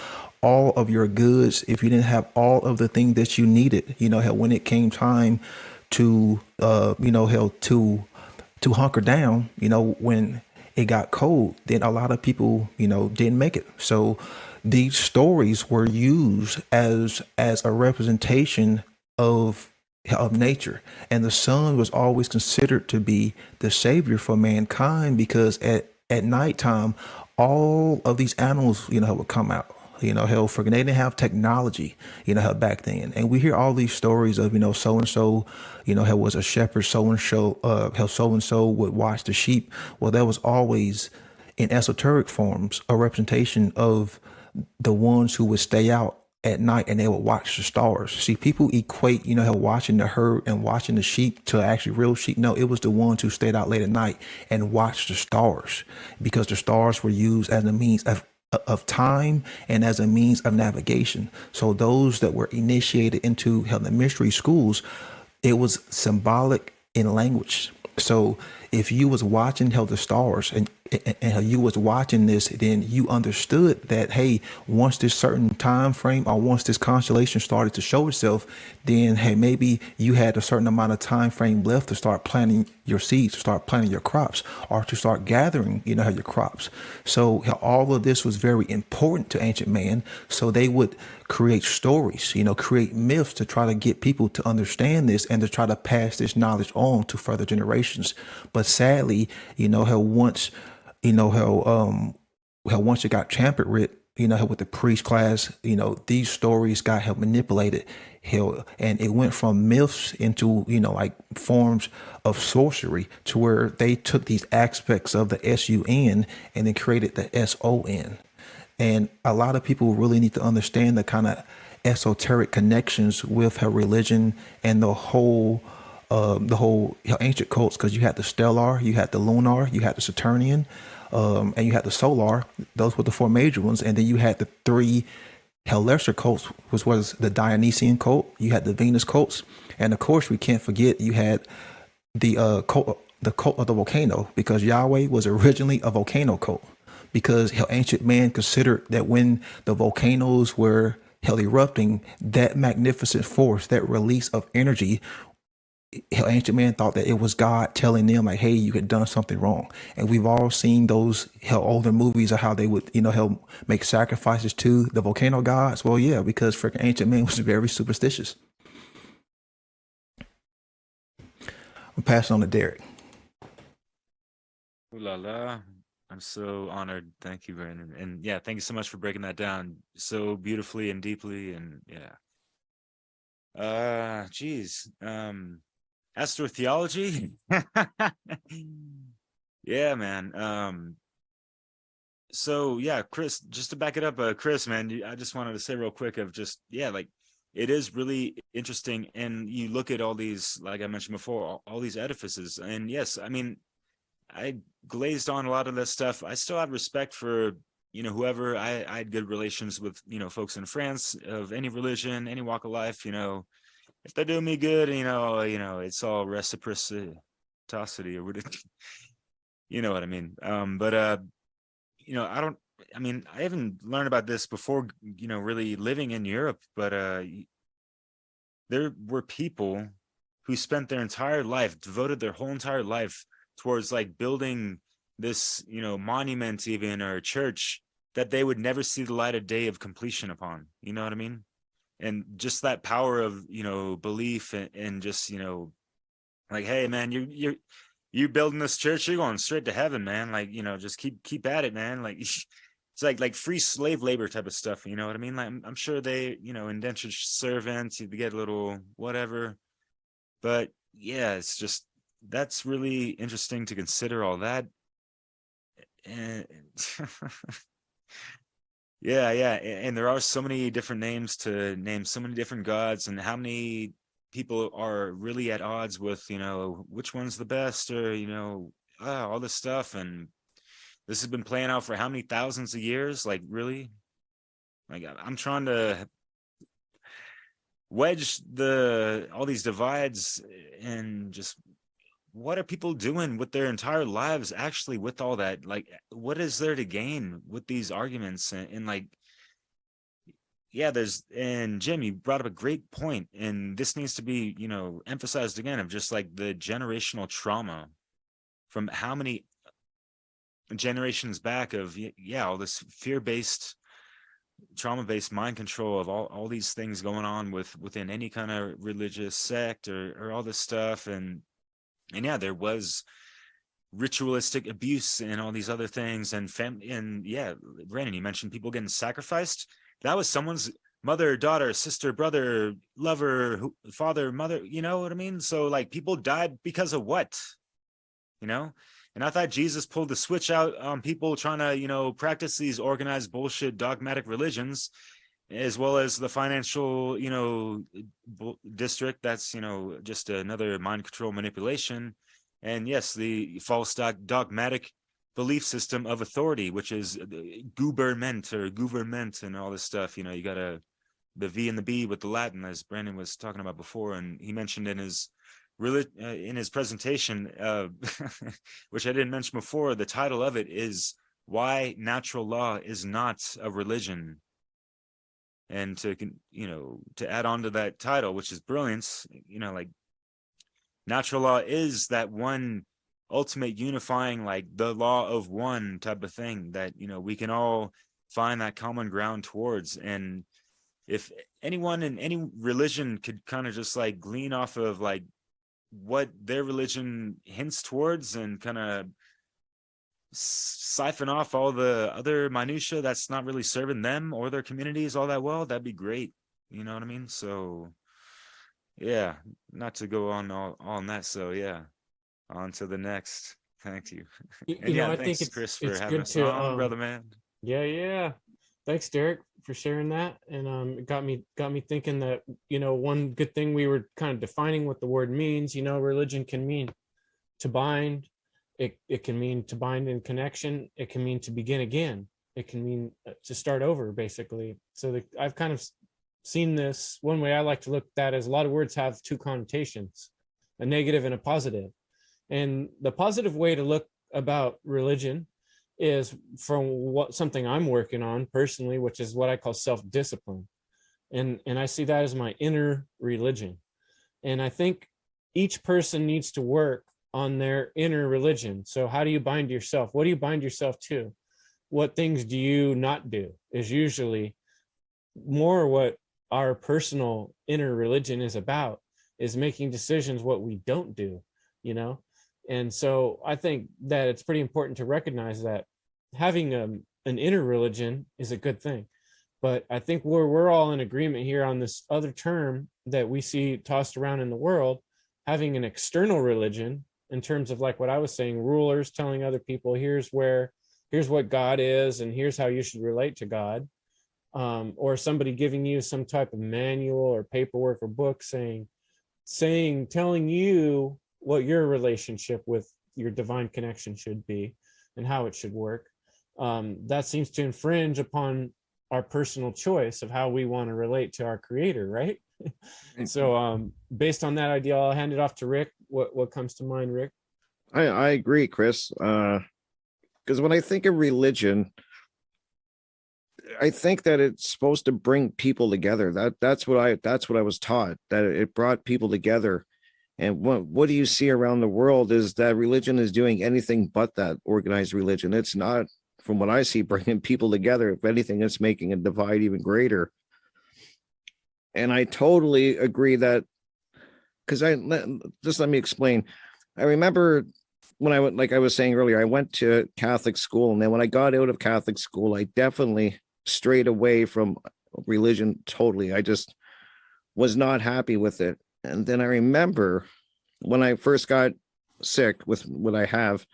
all of your goods, if you didn't have all of the things that you needed, when it came time to to hunker down, when it got cold, then a lot of people, didn't make it. So these stories were used as a representation of nature, and the sun was always considered to be the savior for mankind, because at nighttime, all of these animals, would come out. hell, freaking, they didn't have technology, hell, back then. And we hear all these stories of, so and so, hell, was a shepherd, so and so would watch the sheep. Well, that was always in esoteric forms a representation of the ones who would stay out at night and they would watch the stars. See, people equate, hell, watching the herd and watching the sheep to actually real sheep. No, it was the ones who stayed out late at night and watched the stars, because the stars were used as a means of time and as a means of navigation. So those that were initiated into, hell, the mystery schools, it was symbolic in language. So if you was watching, hell, the stars and you was watching this, then you understood that, hey, once this certain time frame or once this constellation started to show itself, then, hey, maybe you had a certain amount of time frame left to start planting your seeds, to start planting your crops, or to start gathering, your crops. So all of this was very important to ancient man. So they would create stories, create myths to try to get people to understand this and to try to pass this knowledge on to further generations. But sadly, how once, how once it got tampered with, how with the priest class, these stories got hell manipulated, hell, and it went from myths into, like forms of sorcery, to where they took these aspects of the SUN and then created the SON. And a lot of people really need to understand the kind of esoteric connections with her religion and the whole ancient cults, because you had the stellar, you had the lunar, you had the Saturnian, and you had the solar. Those were the four major ones. And then you had the three lesser cults, which was the Dionysian cult, you had the Venus cults, and of course we can't forget you had the cult of the volcano, because Yahweh was originally a volcano cult, because ancient man considered that when the volcanoes were erupting, that magnificent force, that release of energy, ancient man thought that it was God telling them, like, hey, you had done something wrong. And we've all seen those older movies of how they would, make sacrifices to the volcano gods. Well, yeah, because freaking ancient man was very superstitious. I'm passing on to Derek. Ooh la la. I'm so honored. Thank you, Brandon. And yeah, thank you so much for breaking that down so beautifully and deeply. And yeah. Geez. Astrotheology. Yeah, man. So yeah, Chris, just to back it up, Chris, man, I just wanted to say real quick of just, yeah, like it is really interesting. And you look at all these, like I mentioned before, all these edifices. And yes, I mean, I glazed on a lot of this stuff. I still have respect for, whoever. I had good relations with, folks in France of any religion, any walk of life, if they're doing me good, it's all reciprocity or what you know what I mean. But I haven't learned about this before, really living in Europe, but there were people who spent their entire life, devoted their whole entire life towards like building this, monument even, or church that they would never see the light of day of completion upon. You know what I mean? And just that power of, belief and just, like, hey man, you're building this church, you're going straight to heaven, man. Like, just keep at it, man. Like it's like free slave labor type of stuff. You know what I mean? Like I'm sure they, indentured servants, you get a little whatever, but yeah, it's just, that's really interesting to consider all that. And yeah, and there are so many different names to name so many different gods, and how many people are really at odds with, which one's the best, or all this stuff. And this has been playing out for how many thousands of years? Like, really? Like, I'm trying to wedge all these divides, and just, what are people doing with their entire lives actually with all that? Like, what is there to gain with these arguments? And like, yeah, and Jim, you brought up a great point, and this needs to be, emphasized again, of just like the generational trauma from how many generations back of, all this fear-based, trauma-based mind control of all these things going on within any kind of religious sect or all this stuff. And yeah, there was ritualistic abuse and all these other things, and family. And yeah, Brandon, you mentioned people getting sacrificed. that was someone's mother, daughter, sister, brother, lover, father, mother, you know what I mean? So like people died because of what, you know? And I thought Jesus pulled the switch out on people trying to, you know, practice these organized bullshit dogmatic religions, as well as the financial, you know, district. That's, you know, just another mind control manipulation. And yes, the false dogmatic belief system of authority, which is government and all this stuff. You know, you got the V and the B with the Latin, as Brandon was talking about before, and he mentioned in his presentation, which I didn't mention before. The title of it is "Why Natural Law is Not a Religion." And to, you know, to add on to that title, which is brilliance, you know, like natural law is that one ultimate unifying, like the law of one type of thing that, you know, we can all find that common ground towards. And if anyone in any religion could kind of just like glean off of like what their religion hints towards and kind of siphon off all the other minutia that's not really serving them or their communities all that well, that'd be great. You know what I mean? So yeah, not to go on all on that. So yeah, on to the next. Thank you. And You know, yeah, I thanks, think Chris, for it's having good us to on, brother man. yeah. Thanks, Derek, for sharing that. And it got me thinking that, you know, one good thing we were kind of defining what the word means. You know, religion can mean to bind. It can mean to bind in connection. It can mean to begin again. It can mean to start over, basically. So I've kind of seen this. One way I like to look at that is a lot of words have two connotations, a negative and a positive. And the positive way to look about religion is from something I'm working on personally, which is what I call self-discipline. And I see that as my inner religion. And I think each person needs to work on their inner religion. So how do you bind yourself? What do you bind yourself to? What things do you not do is usually more what our personal inner religion is about, is making decisions what we don't do, you know? And so I think that it's pretty important to recognize that having an inner religion is a good thing. But I think we're all in agreement here on this other term that we see tossed around in the world, having an external religion, in terms of like what I was saying, rulers telling other people, here's what God is, and here's how you should relate to God. Or somebody giving you some type of manual or paperwork or book telling you what your relationship with your divine connection should be and how it should work. That seems to infringe upon our personal choice of how we want to relate to our creator, right? So based on that idea, I'll hand it off to Rick. What comes to mind, Rick? I agree, Chris. Because when I think of religion, I think that it's supposed to bring people together. That's what I was taught, that it brought people together. And what do you see around the world is that religion is doing anything but that. Organized religion, it's not, from what I see, bringing people together. If anything, it's making a divide even greater. And I totally agree that, because let me explain. I remember when I went, like I was saying earlier, I went to Catholic school, and then when I got out of Catholic school, I definitely strayed away from religion totally. I just was not happy with it. And then I remember when I first got sick with what I have,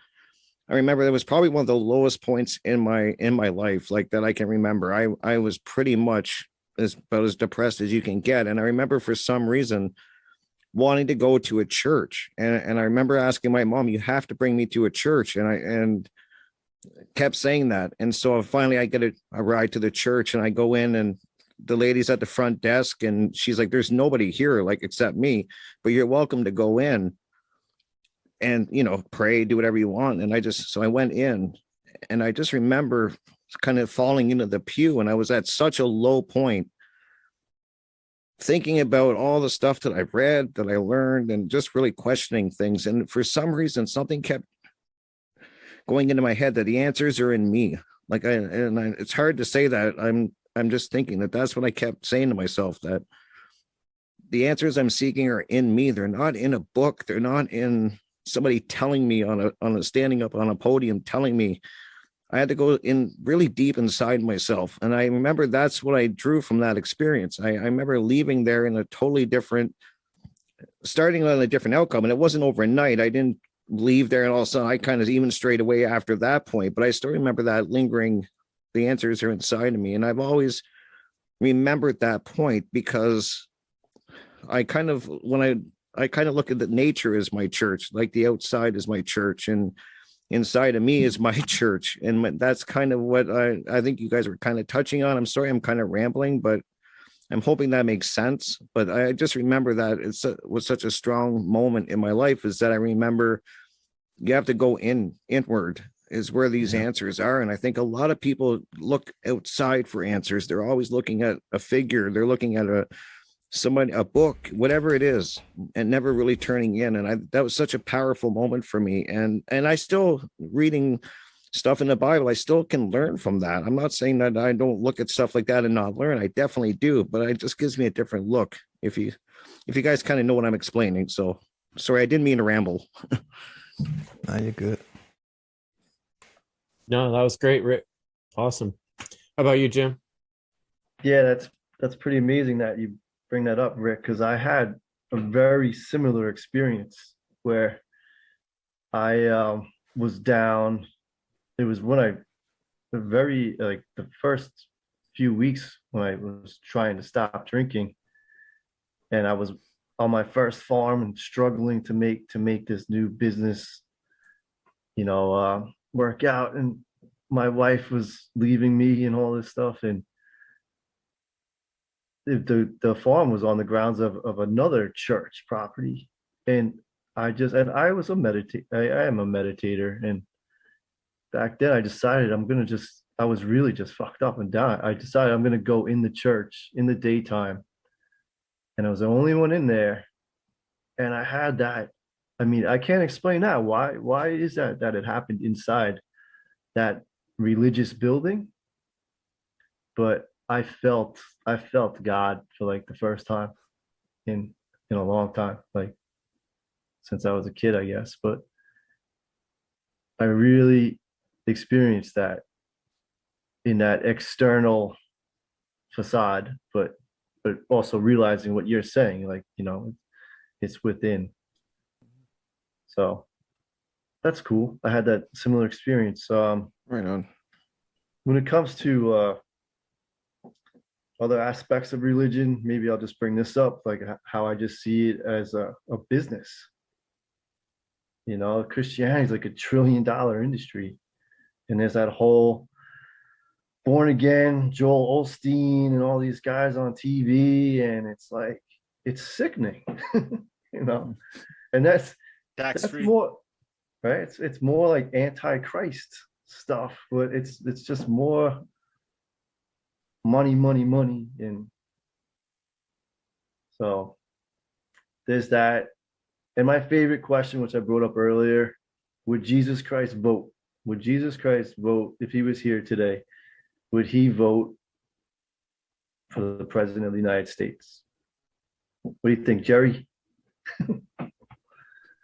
I remember that was probably one of the lowest points in my life, like that I can remember. I was pretty much about as depressed as you can get. And I remember for some reason wanting to go to a church. And I remember asking my mom, you have to bring me to a church. And kept saying that. And so finally I get a ride to the church, and I go in, and the lady's at the front desk, and she's like, there's nobody here, like, except me, but you're welcome to go in and, you know, pray, do whatever you want. And so I went in, and I just remember kind of falling into the pew, and I was at such a low point, thinking about all the stuff that I've read, that I learned, and just really questioning things. And for some reason, something kept going into my head that the answers are in me. Like, it's hard to say that. I'm just thinking that that's what I kept saying to myself, that the answers I'm seeking are in me. They're not in a book. They're not in somebody telling me on a standing up on a podium, telling me I had to go in really deep inside myself. And I remember that's what I drew from that experience. I remember leaving there in a totally different, starting on a different outcome. And it wasn't overnight. I didn't leave there and all of a sudden I kind of even strayed away after that point. But I still remember that lingering, the answers are inside of me. And I've always remembered that point because I kind of, when I kind of look at the nature as my church, like the outside is my church and inside of me is my church. And that's kind of what I think you guys were kind of touching on. I'm sorry, I'm kind of rambling, but I'm hoping that makes sense. But I just remember that it was such a strong moment in my life, is that I remember you have to go inward is where these answers are. And I think a lot of people look outside for answers. They're always looking at a figure. They're looking at a book, whatever it is, and never really turning in. And that was such a powerful moment for me. And I still reading stuff in the Bible, I still can learn from that. I'm not saying that I don't look at stuff like that and not learn. I definitely do, but it just gives me a different look. If you guys kind of know what I'm explaining. So sorry, I didn't mean to ramble. No, you're good. No, that was great, Rick. Awesome. How about you, Jim? Yeah, that's pretty amazing that you bring that up, Rick, because I had a very similar experience where I was down. It was when the first few weeks when I was trying to stop drinking, and I was on my first farm and struggling to make this new business, work out. And my wife was leaving me and all this stuff, and the farm was on the grounds of another church property. And I was I am a meditator. And back then I decided I was really just fucked up and down. I decided I'm going to go in the church in the daytime. And I was the only one in there. And I had that. I mean, I can't explain that. Why is that it happened inside that religious building? But I felt God for like the first time in a long time, like since I was a kid, I guess. But I really experienced that in that external facade, but also realizing what you're saying, like, it's within. So that's cool. I had that similar experience. Right on. When it comes to other aspects of religion, maybe I'll just bring this up, like how I just see it as a business. Christianity is like $1 trillion industry. And there's that whole born again, Joel Osteen and all these guys on TV. And it's like, it's sickening, and that's more, right? It's more like anti-Christ stuff, but it's just more money. And so there's that. And my favorite question, which I brought up earlier, would Jesus Christ vote? Would Jesus Christ vote if he was here today? Would he vote for the president of the United States? What do you think, Jerry?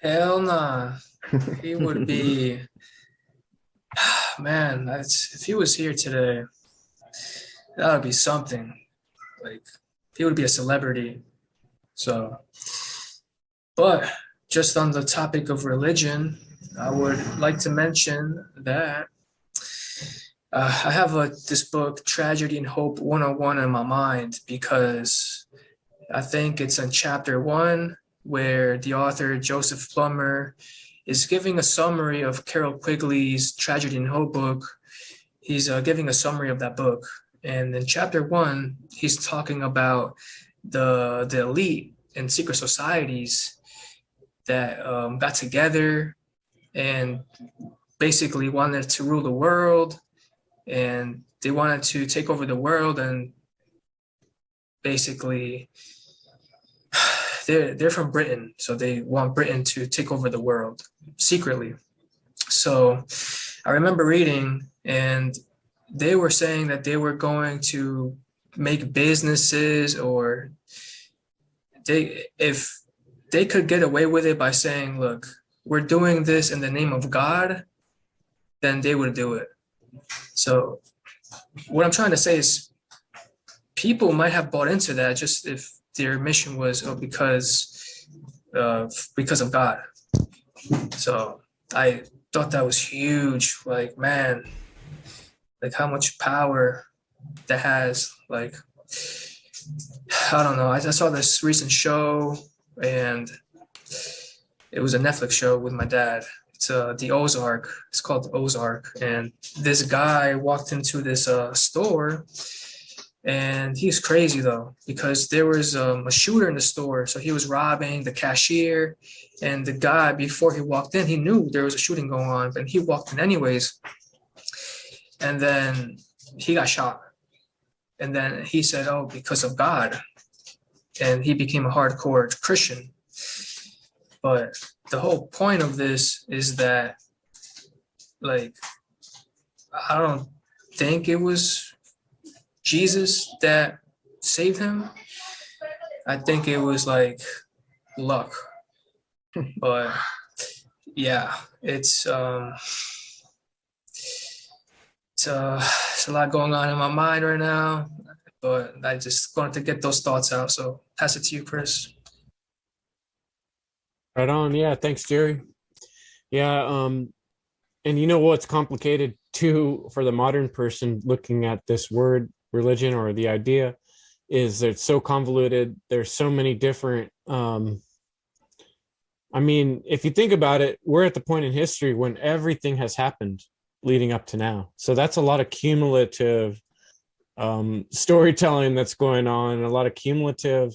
Hell nah. He would be, man, if he was here today, that would be something. Like, he would be a celebrity. So, but just on the topic of religion, I would like to mention that I have this book, Tragedy and Hope 101, in my mind, because I think it's in chapter 1 where the author, Joseph Plummer, is giving a summary of Carol Quigley's Tragedy and Hope book. He's giving a summary of that book. And in chapter 1, he's talking about the elite and secret societies that got together and basically wanted to rule the world, and they wanted to take over the world, and basically they're from Britain, so they want Britain to take over the world secretly. So I remember reading, and they were saying that they were going to make businesses, or if they could get away with it by saying, look, we're doing this in the name of God, then they would do it. So what I'm trying to say is people might have bought into that just if their mission was because of God. So I thought that was huge. Like, man, like how much power that has. Like, I don't know. I saw this recent show, and it was a Netflix show with my dad. It's the Ozark. It's called the Ozark. And this guy walked into this store, and he's crazy though, because there was a shooter in the store. So he was robbing the cashier, and the guy, before he walked in, he knew there was a shooting going on, but he walked in anyways. And then he got shot. And then he said, oh, because of God. And he became a hardcore Christian. But the whole point of this is that, like, I don't think it was Jesus that saved him. I think it was like luck. But yeah, it's a lot going on in my mind right now, but I just wanted to get those thoughts out. So pass it to you, Chris. Right on. Yeah. Thanks, Jerry. Yeah. And you know what's complicated too for the modern person looking at this word religion or the idea is that it's so convoluted. There's so many different, I mean, if you think about it, we're at the point in history when everything has happened leading up to now. So that's a lot of cumulative storytelling that's going on, a lot of cumulative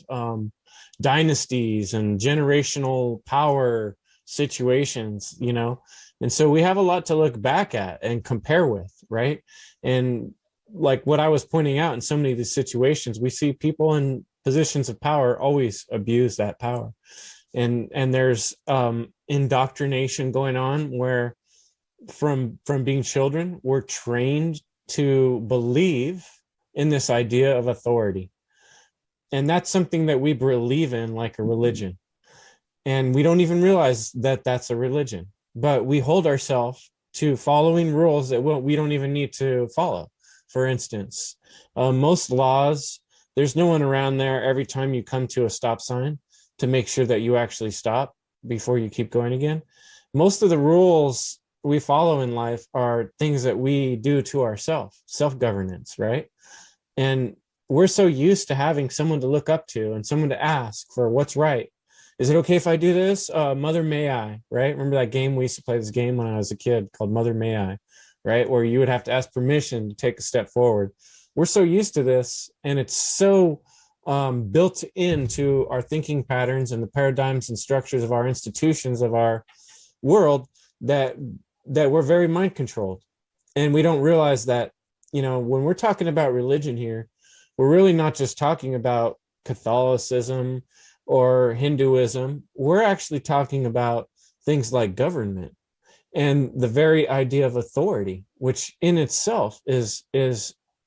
dynasties and generational power situations, you know. And so we have a lot to look back at and compare with, right? And like what I was pointing out in so many of these situations, we see people in positions of power always abuse that power. And there's indoctrination going on where from being children, we're trained to believe in this idea of authority. And that's something that we believe in like a religion. And we don't even realize that that's a religion, but we hold ourselves to following rules that we don't even need to follow. For instance, most laws, there's no one around there every time you come to a stop sign to make sure that you actually stop before you keep going again. Most of the rules we follow in life are things that we do to ourselves, self-governance, right? And we're so used to having someone to look up to and someone to ask for what's right. Is it okay if I do this? Mother, may I, right? Remember that game? We used to play this game when I was a kid called Mother, May I, right? Where you would have to ask permission to take a step forward. We're so used to this, and it's so built into our thinking patterns and the paradigms and structures of our institutions of our world that we're very mind controlled. And we don't realize that, you know, when we're talking about religion here, we're really not just talking about Catholicism or Hinduism. We're actually talking about things like government and the very idea of authority, which in itself is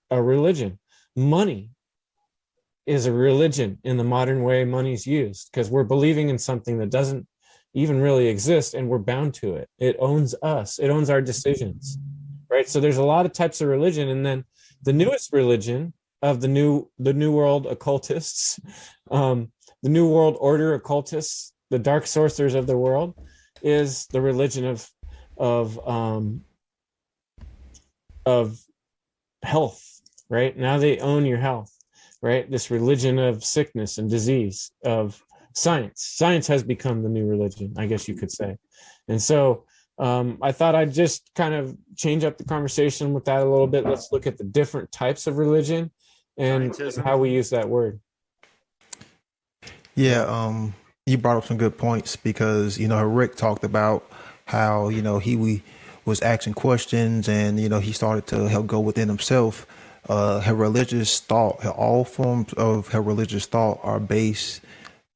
a religion. Money is a religion in the modern way money's used, because we're believing in something that doesn't even really exist, and we're bound to it. It owns us. It owns our decisions, right? So there's a lot of types of religion, and then the newest religion of the new world occultists, the new world order occultists, the dark sorcerers of the world, is the religion of health, right? Now they own your health, right? This religion of sickness and disease, of science. Science has become the new religion, I guess you could say. And so I thought I'd just kind of change up the conversation with that a little bit. Let's look at the different types of religion and how we use that word. Yeah, you brought up some good points because, you know, Rick talked about how, you know, he was asking questions and, you know, he started to help go within himself. Her religious thought, all forms of her religious thought are based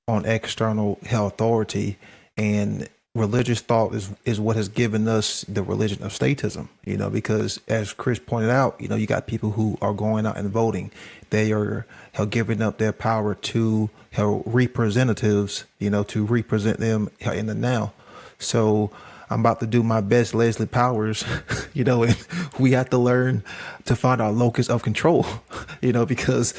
on external authority, and religious thought is what has given us the religion of statism, you know, because as Chris pointed out, you know, you got people who are going out and voting. They are giving up their power to representatives, you know, to represent them in the now. So I'm about to do my best, Leslie Powers, and we have to learn to find our locus of control, because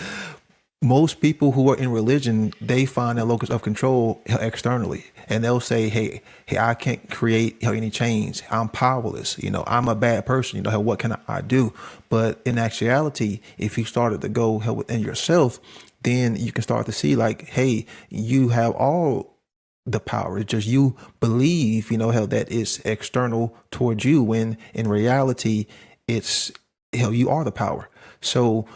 most people who are in religion, they find their locus of control externally, and they'll say, hey, I can't create any change. I'm powerless. I'm a bad person. What can I do? But in actuality, if you started to go within yourself, then you can start to see like, hey, you have all the power. It's just you believe, that it's external towards you, when in reality, it's you are the power. So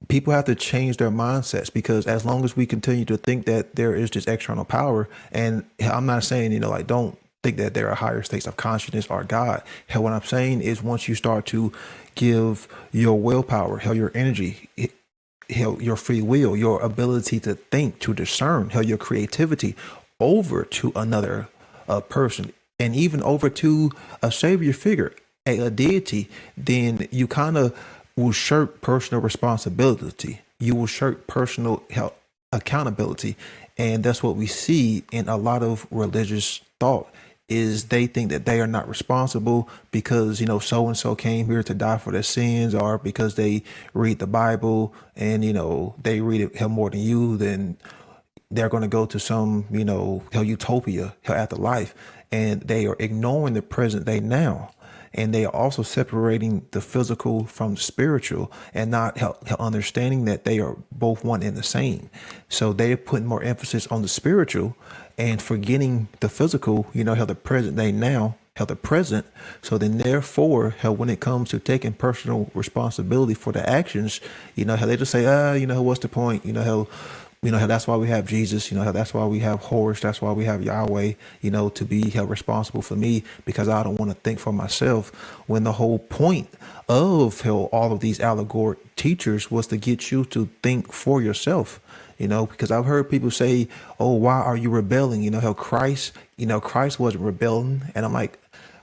people have to change their mindsets, because as long as we continue to think that there is just external power, and I'm not saying, don't think that there are higher states of consciousness or God. Hell, what I'm saying is once you start to give your willpower, your energy, your free will, your ability to think, to discern, your creativity over to another person, and even over to a savior figure, a deity, then you kind of will shirk personal responsibility. You will shirk personal accountability. And that's what we see in a lot of religious thought, is they think that they are not responsible because, so-and-so came here to die for their sins, or because they read the Bible and, they read it more than you, then they're going to go to some, utopia, afterlife. And they are ignoring the present day now. And they are also separating the physical from the spiritual, and not understanding that they are both one and the same. So they're putting more emphasis on the spiritual and forgetting the physical, the present day now, the present. So then therefore, when it comes to taking personal responsibility for the actions, how they just say, what's the point? That's why we have Jesus, that's why we have Horus, that's why we have Yahweh, to be held responsible for me, because I don't want to think for myself, when the whole point of all of these allegoric teachers was to get you to think for yourself, because I've heard people say, oh, why are you rebelling? Christ wasn't rebelling. And I'm like,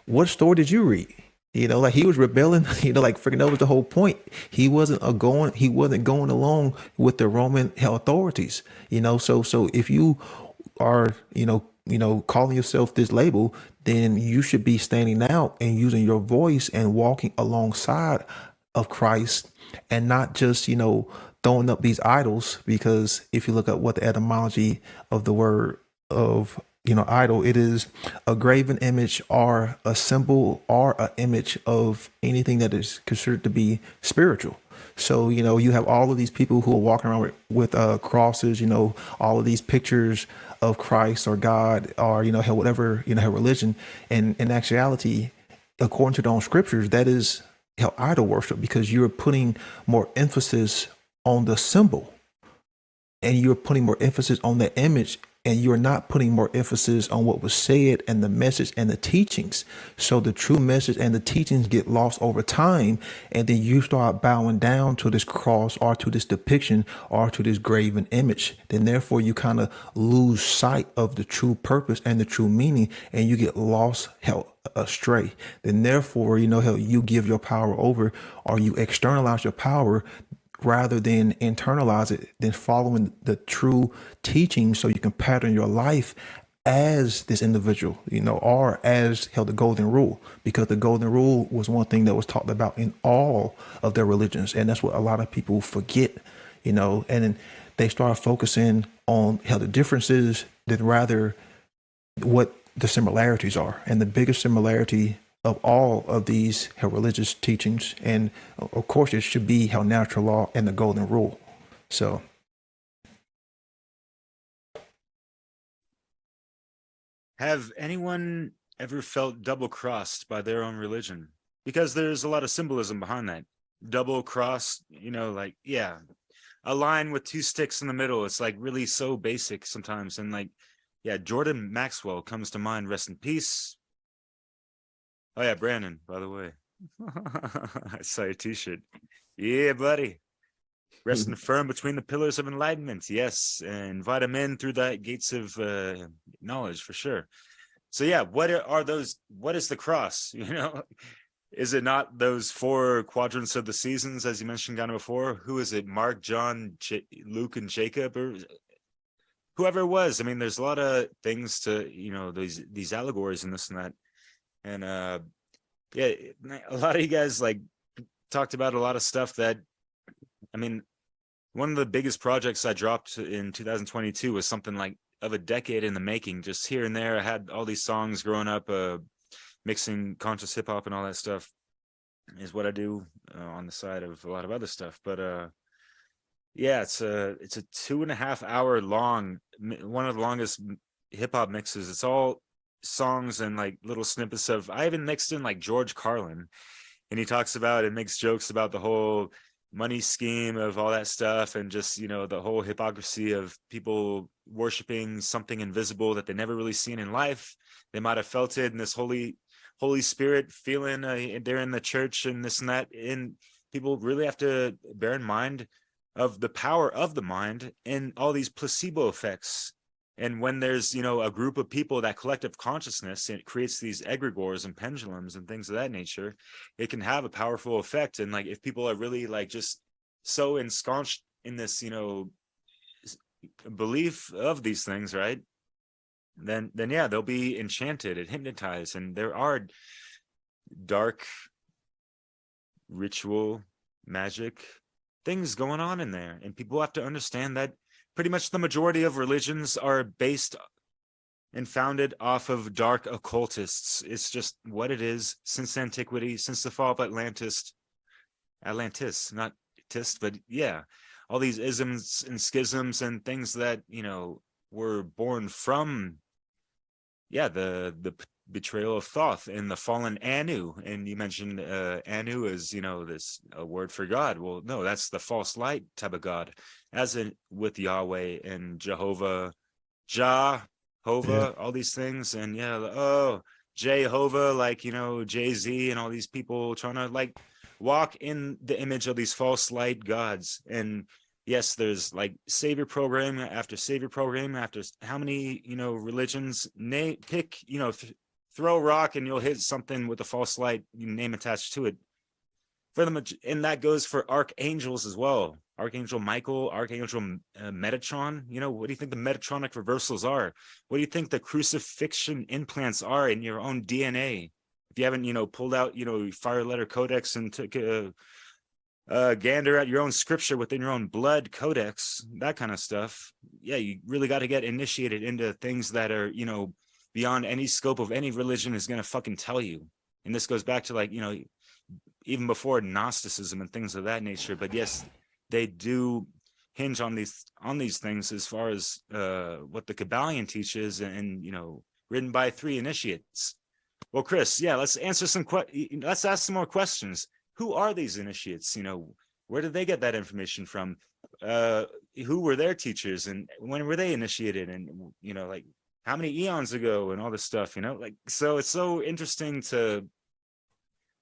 what story did you read? Like he was rebelling, like freaking, that was the whole point. He wasn't going along with the Roman authorities, so if you are, calling yourself this label, then you should be standing out and using your voice and walking alongside of Christ, and not just, throwing up these idols. Because if you look at what the etymology of the word of idol, it is a graven image or a symbol or an image of anything that is considered to be spiritual. So, you have all of these people who are walking around with crosses, all of these pictures of Christ or God or, whatever, religion. And in actuality, according to their own scriptures, that is idol worship, because you're putting more emphasis on the symbol, and you're putting more emphasis on the image, and you're not putting more emphasis on what was said and the message and the teachings. So the true message and the teachings get lost over time. And then you start bowing down to this cross or to this depiction or to this graven image. Then therefore you kind of lose sight of the true purpose and the true meaning, and you get lost astray. Then therefore, you give your power over, or you externalize your power rather than internalize it, then following the true teaching, so you can pattern your life as this individual, or as the golden rule, because the golden rule was one thing that was talked about in all of their religions. And that's what a lot of people forget, and then they start focusing on the differences than rather what the similarities are. And the biggest similarity of all of these religious teachings, and of course it should be natural law and the golden rule. So have anyone ever felt double crossed by their own religion? Because there's a lot of symbolism behind that. Double cross, like, yeah, a line with two sticks in the middle. It's like really so basic sometimes. And Jordan Maxwell comes to mind, rest in peace. Oh yeah, Brandon, by the way. I saw your t-shirt. Yeah, buddy. Resting firm between the pillars of enlightenment. Yes, and invite him in through the gates of knowledge, for sure. So yeah, what are those? What is the cross? Is it not those 4 quadrants of the seasons, as you mentioned kind of before? Who is it? Mark, John, Luke, and Jacob? Or whoever it was. I mean, there's a lot of things to, these allegories and this and that. And yeah, a lot of you guys like talked about a lot of stuff that, I mean, one of the biggest projects I dropped in 2022 was something like of a decade in the making. Just here and there, I had all these songs growing up, mixing conscious hip hop and all that stuff is what I do on the side of a lot of other stuff. But yeah, it's a 2.5 hour long, one of the longest hip hop mixes. It's all songs and like little snippets of, I even mixed in like George Carlin, and he talks about and makes jokes about the whole money scheme of all that stuff, and just, the whole hypocrisy of people worshiping something invisible that they never really seen in life. They might have felt it in this Holy Spirit feeling, they're in the church and this and that. And people really have to bear in mind of the power of the mind and all these placebo effects. And when there's, a group of people, that collective consciousness, it creates these egregores and pendulums and things of that nature. It can have a powerful effect. And like, if people are really like just so ensconced in this, belief of these things, right? Then yeah, they'll be enchanted and hypnotized. And there are dark ritual, magic things going on in there. And people have to understand that pretty much the majority of religions are based and founded off of dark occultists. It's just what it is since antiquity, since the fall of Atlantis, not tist, but yeah, all these isms and schisms and things that, were born from, the betrayal of Thoth and the fallen Anu. And you mentioned Anu is, this a word for God. Well, no, that's the false light type of God, as in with Yahweh and Jehovah, all these things. And Jehovah, like, Jay-Z and all these people trying to like walk in the image of these false light gods. And yes, there's like savior program after savior program after how many, religions, pick, throw a rock and you'll hit something with a false light name attached to it. And that goes for archangels as well. Archangel Michael, Archangel Metatron. What do you think the Metatronic reversals are? What do you think the crucifixion implants are in your own DNA? If you haven't, pulled out, fire letter codex and took a gander at your own scripture within your own blood codex, that kind of stuff. Yeah, you really got to get initiated into things that are, beyond any scope of any religion is going to fucking tell you. And this goes back to like, even before Gnosticism and things of that nature. But yes, they do hinge on these things as far as what the Kabbalion teaches and written by 3 initiates. Well, Chris, yeah, let's answer let's ask some more questions. Who are these initiates? Where did they get that information from? Who were their teachers and when were they initiated? And, like how many eons ago and all this stuff, so it's so interesting to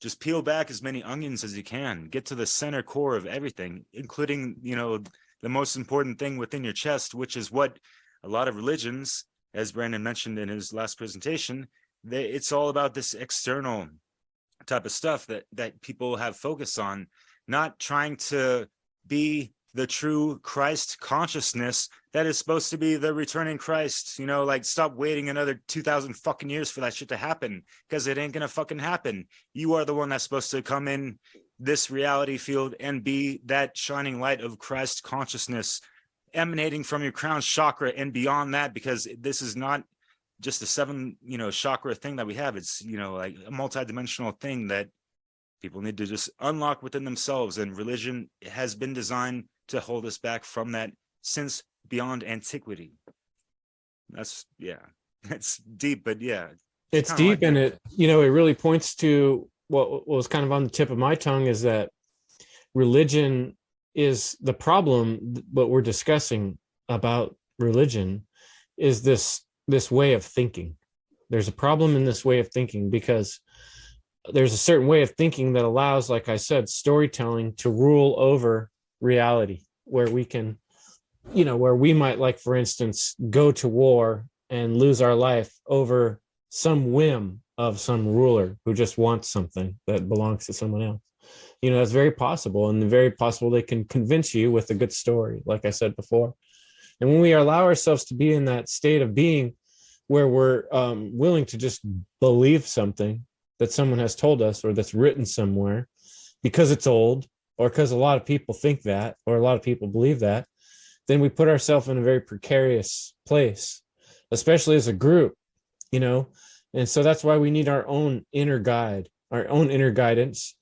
just peel back as many onions as you can, get to the center core of everything, including, the most important thing within your chest, which is what a lot of religions, as Brandon mentioned in his last presentation, it's all about this external type of stuff that people have focus on, not trying to be the true Christ consciousness that is supposed to be the returning Christ. Like stop waiting another 2,000 fucking years for that shit to happen, because it ain't gonna fucking happen. You are the one that's supposed to come in this reality field and be that shining light of Christ consciousness emanating from your crown chakra and beyond that, because this is not just a 7 chakra thing that we have. It's like a multidimensional thing that people need to just unlock within themselves, and religion has been designed to hold us back from that since beyond antiquity. That's it's deep, but yeah, it's deep, like, and it really points to what was kind of on the tip of my tongue, is that religion is the problem. What we're discussing about religion is this way of thinking. There's a problem in this way of thinking, because there's a certain way of thinking that allows, like I said, storytelling to rule over reality, where we can, where we might, like, for instance, go to war and lose our life over some whim of some ruler who just wants something that belongs to someone else. That's very possible, and very possible they can convince you with a good story, like I said before. And when we allow ourselves to be in that state of being where we're willing to just believe something that someone has told us or that's written somewhere because it's old, or because a lot of people think that, or a lot of people believe that, then we put ourselves in a very precarious place, especially as a group, you know? And so that's why we need our own inner guide, our own inner guidance.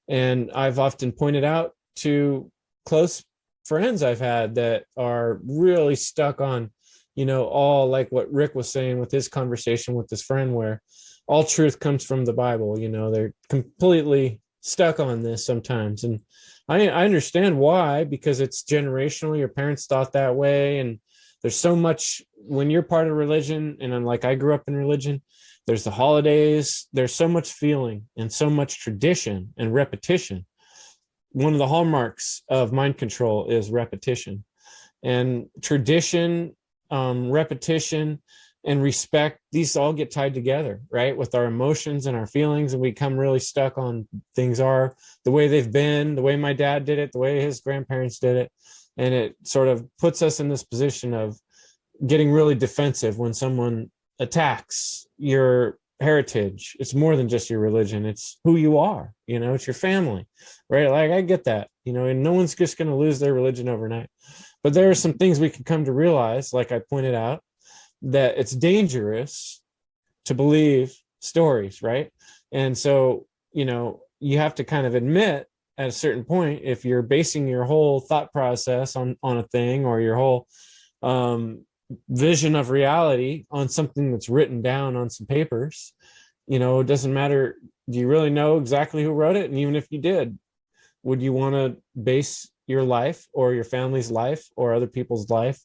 And I've often pointed out to close friends I've had that are really stuck on, you know, all like what Rick was saying with his conversation with his friend, where all truth comes from the Bible. You know, they're completely stuck on this sometimes. And I understand why, because it's generational. Your parents thought that way. And there's so much when you're part of religion. And I'm like, I grew up in religion. There's the holidays. There's so much feeling and so much tradition and repetition. One of the hallmarks of mind control is repetition, and tradition, repetition, and respect. These all get tied together, right? With our emotions and our feelings. And we become really stuck on things are the way they've been, the way my dad did it, the way his grandparents did it. And it sort of puts us in this position of getting really defensive when someone attacks your heritage. It's more than just your religion. It's who you are, you know, it's your family, right? Like, I get that, you know, and no one's just going to lose their religion overnight. But there are some things we can come to realize, like I pointed out, that it's dangerous to believe stories, right? And so, you know, you have to kind of admit at a certain point, if you're basing your whole thought process on a thing, or your whole vision of reality on something that's written down on some papers, you know, it doesn't matter. Do you really know exactly who wrote it? And even if you did, would you want to base your life or your family's life or other people's life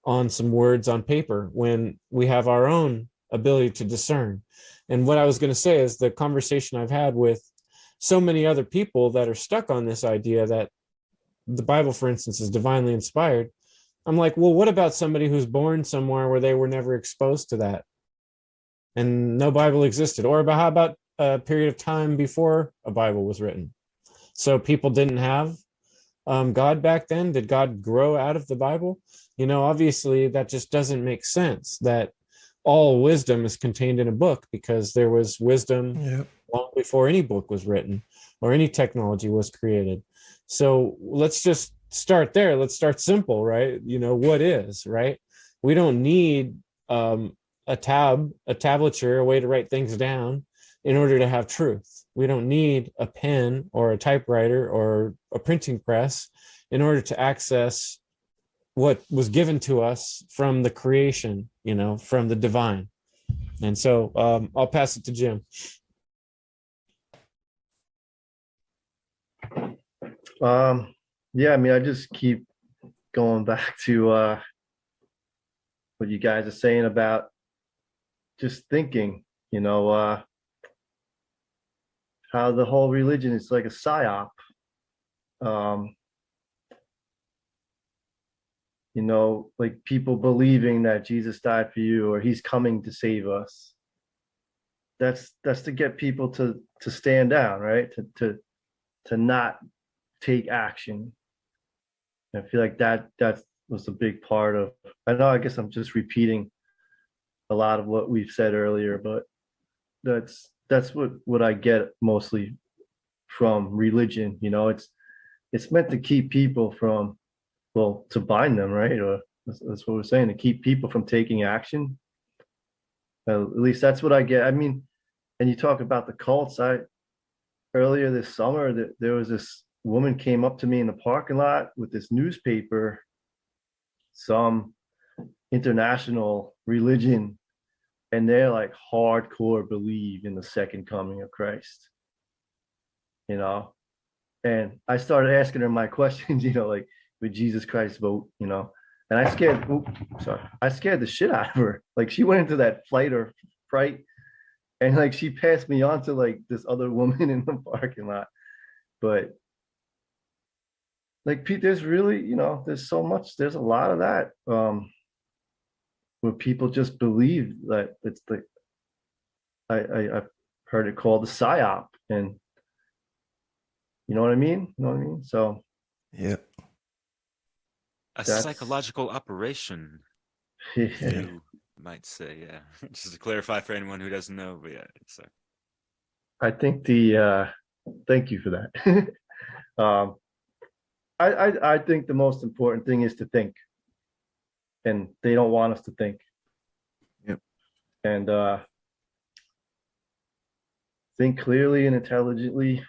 on some words on paper when we have our own ability to discern? And what I was going to say is the conversation I've had with so many other people that are stuck on this idea that the Bible, for instance, is divinely inspired. I'm like, well, what about somebody who's born somewhere where they were never exposed to that and no Bible existed? Or how about a period of time before a Bible was written? So people didn't have God back then. Did God grow out of the Bible? You know, obviously that just doesn't make sense, that all wisdom is contained in a book, because there was wisdom long before any book was written or any technology was created. So let's just start there. Let's start simple, right? You know, what is, right? We don't need a tablature, a way to write things down in order to have truth. We don't need a pen or a typewriter or a printing press in order to access what was given to us from the creation, you know, from the divine. And so I'll pass it to Jim. Yeah, I mean, I just keep going back to what you guys are saying about just thinking, you know, how the whole religion is like a psyop. You know, like people believing that Jesus died for you or he's coming to save us. That's to get people to stand down, right? To not take action. I feel like that was a big part of, I know, I guess I'm just repeating a lot of what we've said earlier, but that's what I get mostly from religion. You know, it's meant to keep people from, well, to bind them, right? Or that's what we're saying, to keep people from taking action. At least that's what I get. I mean, and you talk about the cults. Earlier this summer, there was this woman came up to me in the parking lot with this newspaper, some international religion, and they're like hardcore believe in the second coming of Christ, you know. And I started asking her my questions, you know, like, would Jesus Christ vote, you know? And I scared the shit out of her. Like, she went into that flight or fright, and like she passed me on to like this other woman in the parking lot. But like, Pete, there's really, you know, there's a lot of that where people just believe that it's the, I've heard it called the psyop, and you know what I mean? So yeah. A That's- psychological operation, Yeah. you might say, yeah. Just to clarify for anyone who doesn't know, but yeah. So I think thank you for that. I think the most important thing is to think, and they don't want us to think. Yep. And think clearly and intelligently.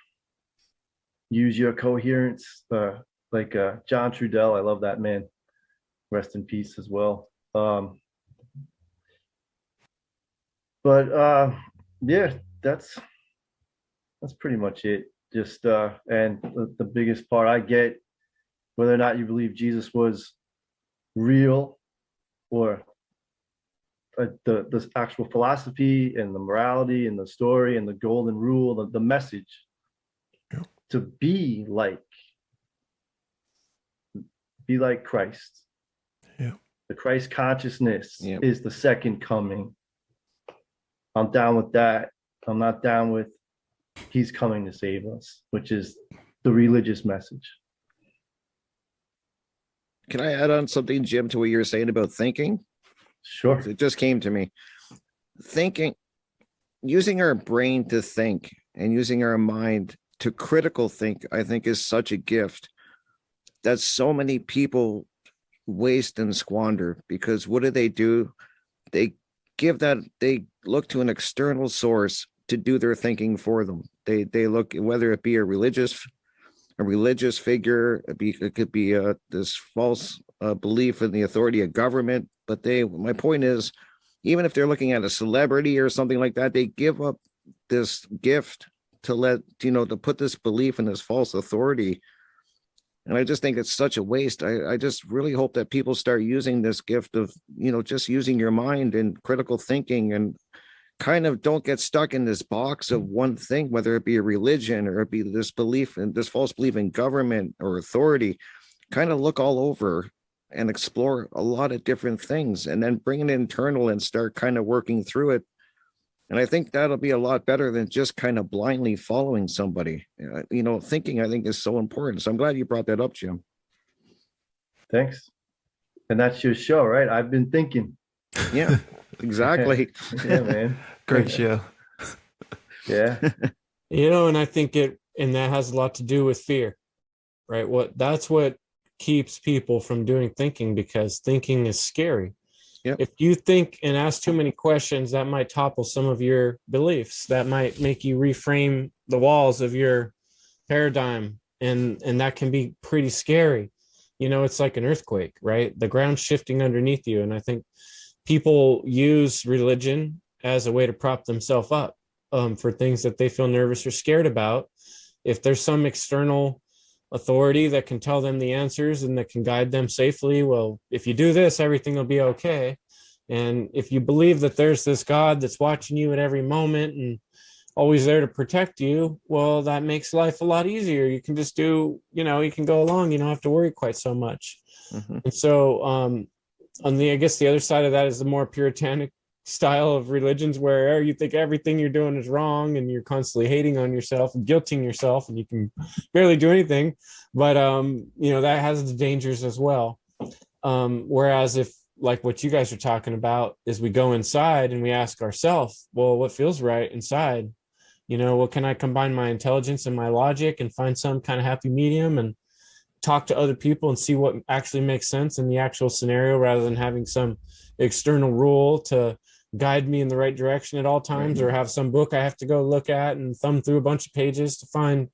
Use your coherence, like John Trudell. I love that man. Rest in peace as well. But yeah, that's pretty much it. Just and the biggest part I get, whether or not you believe Jesus was real or the actual philosophy and the morality and the story and the golden rule, the message to be like Christ. Yeah. The Christ consciousness Yeah. is the second coming. I'm down with that. I'm not down with he's coming to save us, which is the religious message. Can I add on something, Jim, to what you were saying about thinking? Sure. It just came to me. Thinking, using our brain to think and using our mind to critical think, I think is such a gift that so many people waste and squander, because what do? They look to an external source to do their thinking for them. They look, whether it be a religious figure, it could be this false belief in the authority of government. But my point is, even if they're looking at a celebrity or something like that, they give up this gift to put this belief in this false authority. And I just think it's such a waste. I just really hope that people start using this gift of, just using your mind and critical thinking, and kind of don't get stuck in this box of one thing, whether it be a religion or it be this belief in this false belief in government or authority. Kind of look all over and explore a lot of different things, and then bring it internal and start kind of working through it. And I think that'll be a lot better than just kind of blindly following somebody. Thinking, I think, is so important. So I'm glad you brought that up, Jim. Thanks. And that's your show, right? I've been thinking. Yeah, exactly. Yeah, man. Great show. Yeah. And I think and that has a lot to do with fear, right? That's what keeps people from doing thinking, because thinking is scary. Yep. If you think and ask too many questions, that might topple some of your beliefs. That might make you reframe the walls of your paradigm. And that can be pretty scary. It's like an earthquake, right? The ground's shifting underneath you. And I think people use religion as a way to prop themselves up for things that they feel nervous or scared about. If there's some external authority that can tell them the answers and that can guide them safely, well, if you do this, everything will be okay. And if you believe that there's this God that's watching you at every moment and always there to protect you, well, that makes life a lot easier. You can just you can go along. You don't have to worry quite so much. Mm-hmm. And so I guess the other side of that is the more puritanic style of religions, where you think everything you're doing is wrong and you're constantly hating on yourself and guilting yourself, and you can barely do anything. But that has the dangers as well. Whereas if, like what you guys are talking about, is we go inside and we ask ourselves, well, what feels right inside? What can I combine my intelligence and my logic and find some kind of happy medium and talk to other people and see what actually makes sense in the actual scenario, rather than having some external rule to guide me in the right direction at all times, or have some book I have to go look at and thumb through a bunch of pages to find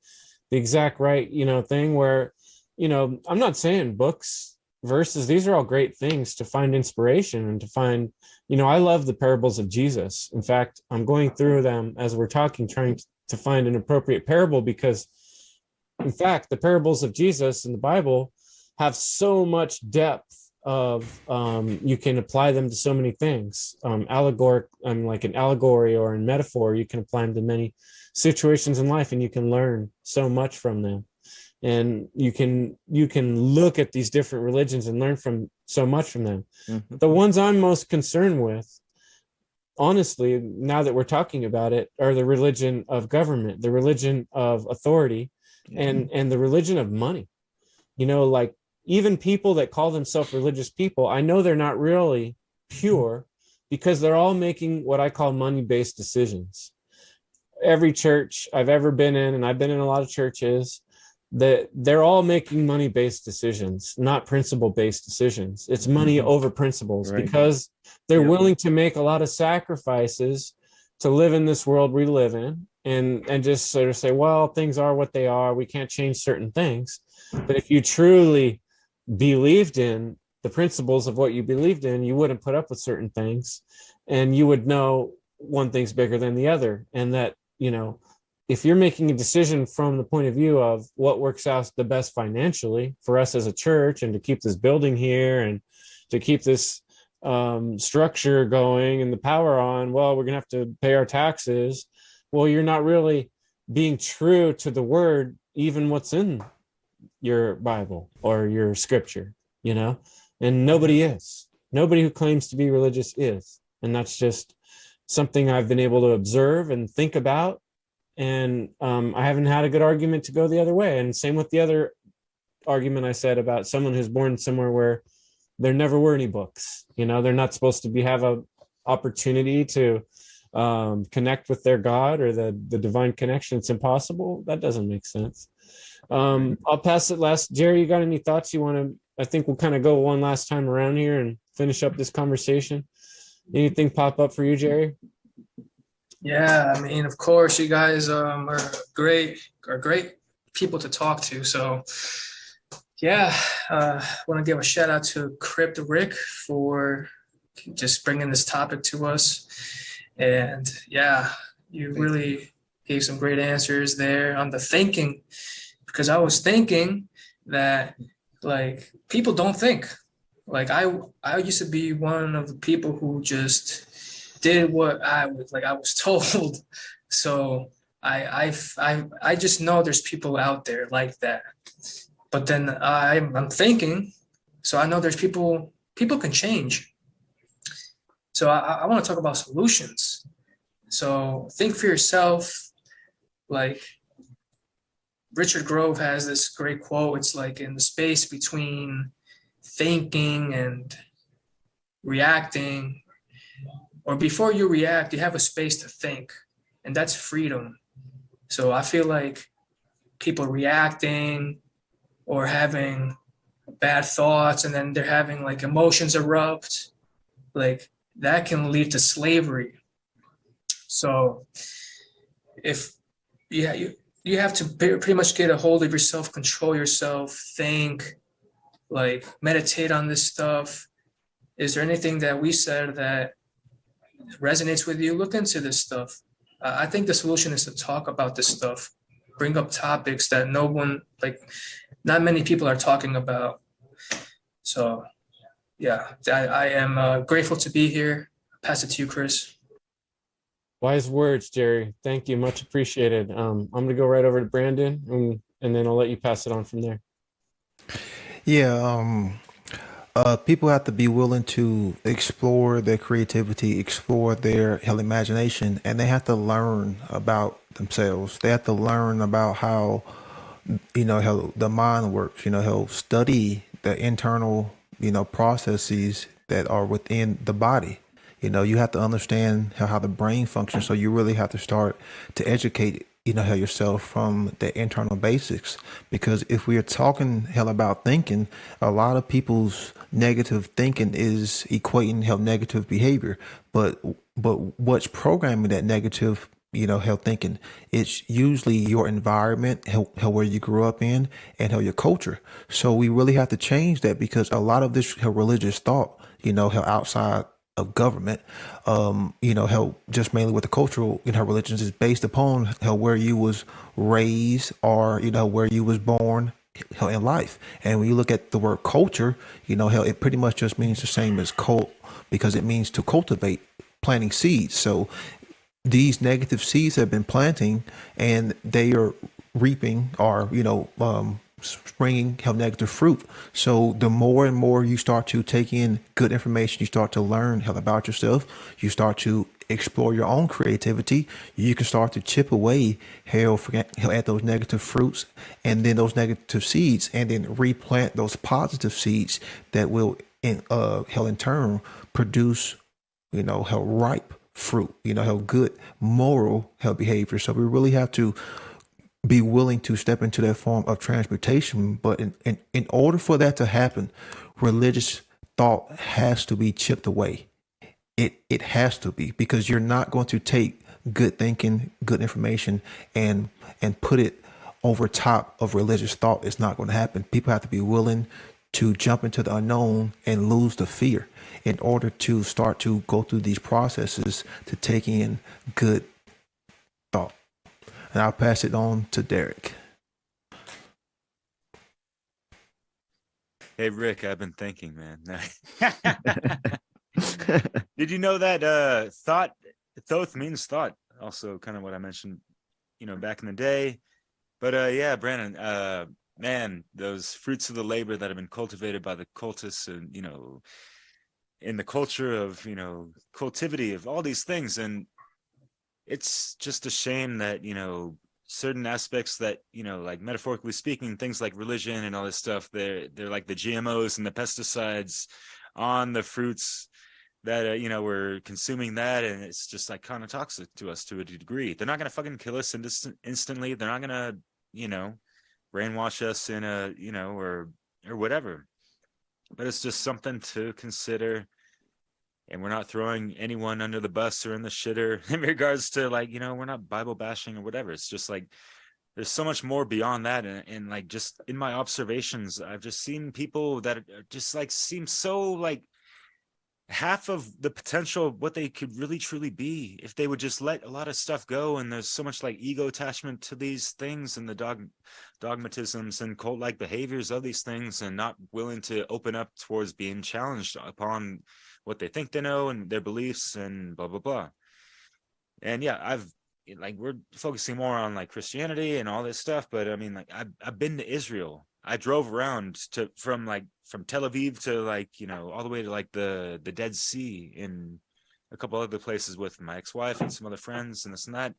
the exact right, thing. Where, I'm not saying books, verses, these are all great things to find inspiration and to find, I love the parables of Jesus. In fact, I'm going through them as we're talking, trying to find an appropriate parable, because in fact, the parables of Jesus in the Bible have so much depth of you can apply them to so many things. Like an allegory or in metaphor, you can apply them to many situations in life, and you can learn so much from them. And you can look at these different religions and learn from so much from them. Mm-hmm. The ones I'm most concerned with, honestly, now that we're talking about it, are the religion of government, the religion of authority, and the religion of money. Like even people that call themselves religious people, I know they're not really pure because they're all making what I call money-based decisions. Every church I've ever been in, and I've been in a lot of churches, that they're all making money-based decisions, not principle-based decisions. It's money over principles, Right. because they're Yep. willing to make a lot of sacrifices to live in this world we live in, and just sort of say, well, things are what they are. We can't change certain things. But if you truly believed in the principles of what you believed in, you wouldn't put up with certain things, and you would know one thing's bigger than the other. And that, you know, if you're making a decision from the point of view of what works out the best financially for us as a church, and to keep this building here, and to keep this structure going and the power on, well, we're gonna have to pay our taxes. Well, you're not really being true to the word, even what's in your Bible or your scripture, you know. And nobody who claims to be religious is. And that's just something I've been able to observe and think about. And I haven't had a good argument to go the other way. And same with the other argument I said about someone who's born somewhere where there never were any books. You know, they're not supposed to have a opportunity to connect with their God or the divine connection. It's impossible. That doesn't make sense. I'll pass it last. Jerry, you got any thoughts you want to? I think we'll kind of go one last time around here and finish up this conversation. Anything pop up for you, Jerry? Yeah, I mean, of course, you guys are great people to talk to. So, yeah, want to give a shout out to Crypt Rick for just bringing this topic to us. And yeah, you really gave some great answers there on the thinking, because I was thinking that, like, people don't think. Like, I used to be one of the people who just did what I was told. So I just know there's people out there like that. But then I'm thinking, so I know there's people can change. So I want to talk about solutions. So think for yourself. Like, Richard Grove has this great quote. It's like, in the space between thinking and reacting, or before you react, you have a space to think, and that's freedom. So I feel like people reacting or having bad thoughts, and then they're having like emotions erupt, like that can lead to slavery. So if you have to pretty much get a hold of yourself, control yourself, think, like meditate on this stuff. Is there anything that we said that resonates with you? Look into this stuff. I think the solution is to talk about this stuff, bring up topics that not many people are talking about. So yeah, I am grateful to be here. Pass it to you, Chris. Wise words, Jerry. Thank you. Much appreciated. I'm going to go right over to Brandon, and then I'll let you pass it on from there. Yeah, people have to be willing to explore their creativity, explore their imagination, and they have to learn about themselves. They have to learn about how the mind works, how study the internal, processes that are within the body. You have to understand how the brain functions. So you really have to start to educate yourself from the internal basics, because if we are talking about thinking, a lot of people's negative thinking is equating negative behavior, but what's programming that negative thinking? It's usually your environment, how where you grew up in, and how your culture. So we really have to change that, because a lot of this religious thought, how outside of government, how just mainly with the cultural, religions is based upon how where you was raised, or, where you was born in life. And when you look at the word culture, how it pretty much just means the same as cult, because it means to cultivate, planting seeds. So these negative seeds have been planting, and they are reaping, or, springing negative fruit. So the more and more you start to take in good information, you start to learn about yourself, you start to explore your own creativity, you can start to chip away hell at those negative fruits and then those negative seeds, and then replant those positive seeds that will in turn produce, hell ripe fruit, hell good moral hell behavior. So we really have to be willing to step into that form of transmutation. But in order for that to happen, religious thought has to be chipped away. It has to be, because you're not going to take good thinking, good information, and put it over top of religious thought. It's not going to happen. People have to be willing to jump into the unknown and lose the fear in order to start to go through these processes to take in good thought. And I'll pass it on to Derek. Hey, Rick, I've been thinking, man. Did you know that thought, thoth means thought? Also kind of what I mentioned, back in the day. But yeah, Brandon, man, those fruits of the labor that have been cultivated by the cultists and, in the culture of, cultivity of all these things. And it's just a shame that, certain aspects that, like metaphorically speaking, things like religion and all this stuff, they're like the GMOs and the pesticides on the fruits that, we're consuming that. And it's just like kind of toxic to us to a degree. They're not going to fucking kill us instantly. They're not going to, brainwash us in a, or whatever. But it's just something to consider. And we're not throwing anyone under the bus or in the shitter in regards to, like, we're not Bible bashing or whatever. It's just like, there's so much more beyond that. And like, just in my observations, I've just seen people that just like seem so like half of the potential of what they could really truly be if they would just let a lot of stuff go. And there's so much like ego attachment to these things and the dogmatisms and cult-like behaviors of these things, and not willing to open up towards being challenged upon what they think they know and their beliefs and blah blah blah. And yeah, we're focusing more on like Christianity and all this stuff, but I mean, like, I've been to Israel. I drove around from Tel Aviv to, like, all the way to like the Dead Sea and a couple other places with my ex-wife and some other friends and this and that.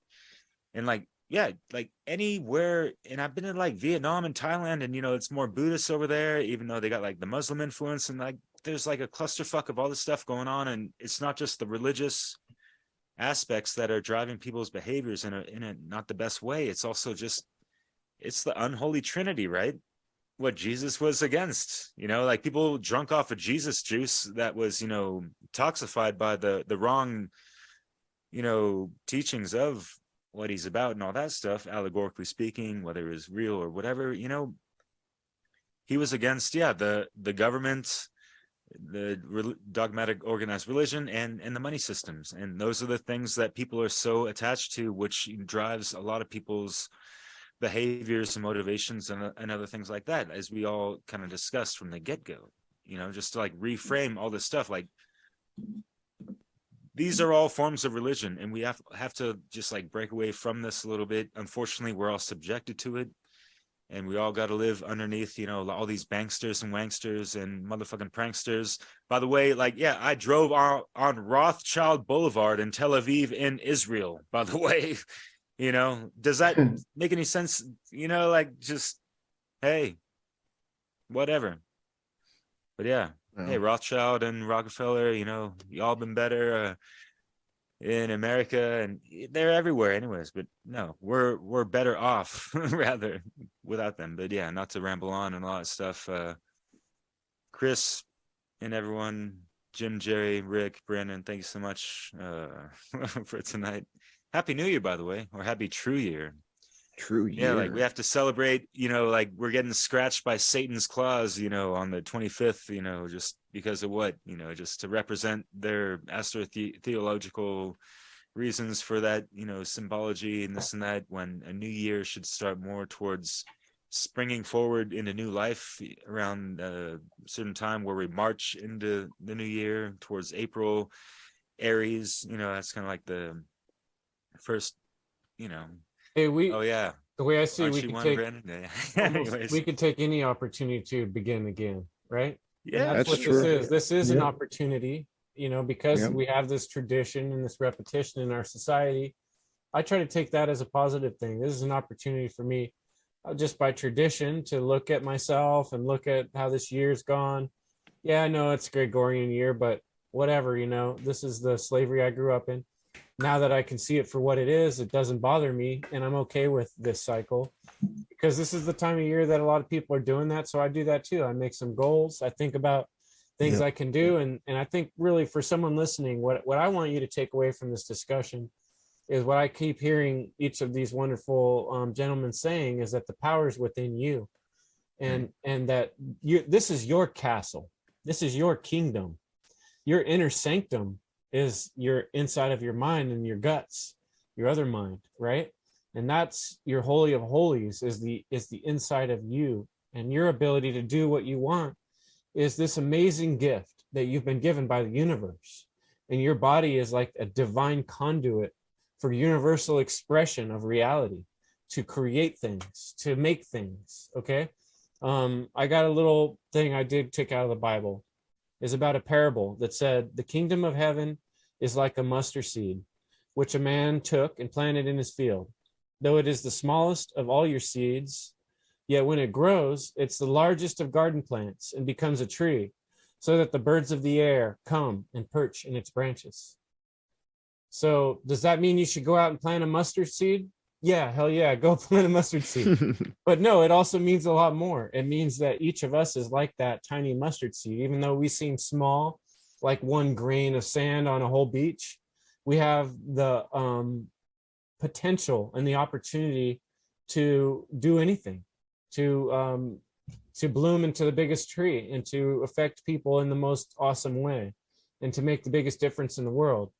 And like, yeah, like anywhere. And I've been in like Vietnam and Thailand, and it's more Buddhist over there, even though they got like the Muslim influence, and like there's like a clusterfuck of all this stuff going on. And it's not just the religious aspects that are driving people's behaviors in a not the best way. It's also just, it's the unholy trinity, right? What Jesus was against, like people drunk off of Jesus juice that was, toxified by the wrong, teachings of what he's about and all that stuff, allegorically speaking, whether it was real or whatever, he was against, the government, the dogmatic organized religion, and the money systems. And those are the things that people are so attached to, which drives a lot of people's behaviors and motivations and other things like that, as we all kind of discussed from the get-go, just to like reframe all this stuff. Like, these are all forms of religion, and we have to just like break away from this a little bit. Unfortunately, we're all subjected to it, and we all got to live underneath, all these banksters and wanksters and motherfucking pranksters. By the way, like, yeah, I drove on Rothschild Boulevard in Tel Aviv in Israel, by the way. Does that make any sense? Like, just, hey, whatever. But yeah, hey, Rothschild and Rockefeller, y'all been better in America, and they're everywhere anyways. But no, we're better off rather without them. But yeah, not to ramble on and a lot of stuff. Chris and everyone, Jim, Jerry, Rick, Brandon, thank you so much for tonight. Happy New Year, by the way, or Happy True Year. True year. Yeah, like we have to celebrate, like we're getting scratched by Satan's claws, on the 25th, just because of what, just to represent their theological reasons for that, symbology and this and that, when a new year should start more towards springing forward into new life around a certain time where we march into the new year towards April, Aries, that's kind of like the first, Hey, oh yeah, the way I see it, aren't we you could one, take Brandon? almost, we could take any opportunity to begin again, right? And Yeah, that's what true. this is. This is an Yeah. opportunity. because Yeah. we have this tradition and this repetition in our society, I try to take that as a positive thing. This is an opportunity for me, just by tradition, to look at myself and look at how this year's gone. Yeah, I know it's a Gregorian year, but whatever, this is the slavery I grew up in. Now that I can see it for what it is, it doesn't bother me, and I'm okay with this cycle, because this is the time of year that a lot of people are doing that. So I do that too. I make some goals. I think about things Yep. I can do. And I think really for someone listening, what I want you to take away from this discussion is what I keep hearing each of these wonderful gentlemen saying, is that the power is within you, and that this is your castle. This is your kingdom. Your inner sanctum is your inside of your mind and your guts, your other mind, right? And that's your holy of holies, is the inside of you, and your ability to do what you want is this amazing gift that you've been given by the universe. And your body is like a divine conduit for universal expression of reality, to create things, to make things. Okay. I got a little thing I did take out of the Bible, is about a parable that said, the kingdom of heaven is like a mustard seed, which a man took and planted in his field. Though it is the smallest of all your seeds, yet when it grows, it's the largest of garden plants and becomes a tree, so that the birds of the air come and perch in its branches. So does that mean you should go out and plant a mustard seed? Yeah, hell yeah, go plant a mustard seed. But no, it also means a lot more. It means that each of us is like that tiny mustard seed. Even though we seem small, like one grain of sand on a whole beach, we have the potential and the opportunity to do anything, to bloom into the biggest tree, and to affect people in the most awesome way, and to make the biggest difference in the world,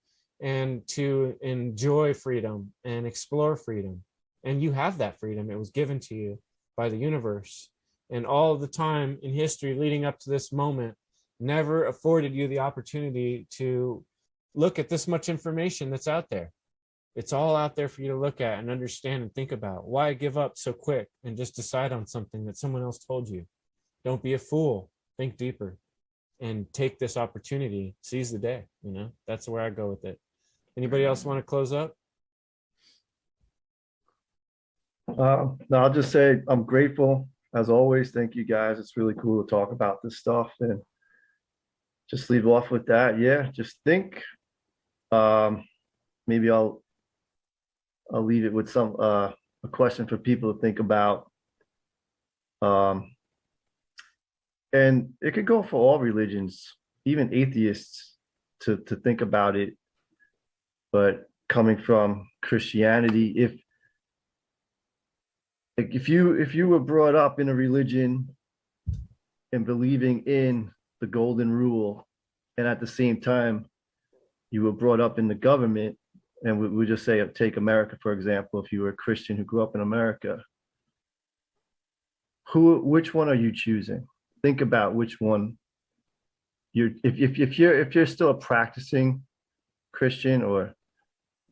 and to enjoy freedom and explore freedom. And you have that freedom. It was given to you by the universe. And all the time in history leading up to this moment never afforded you the opportunity to look at this much information that's out there. It's all out there for you to look at and understand and think about. Why give up so quick and just decide on something that someone else told you? Don't be a fool. Think deeper and take this opportunity. Seize the day. That's where I go with it. Anybody else want to close up? No, I'll just say I'm grateful as always. Thank you guys. It's really cool to talk about this stuff, and just leave off with that. Yeah, just think. Maybe I'll leave it with some a question for people to think about. And it could go for all religions, even atheists, to think about it. But coming from Christianity, if you were brought up in a religion and believing in the golden rule, and at the same time you were brought up in the government, and we just say, take America for example, if you were a Christian who grew up in America, which one are you choosing? Think about which one if you're still a practicing Christian or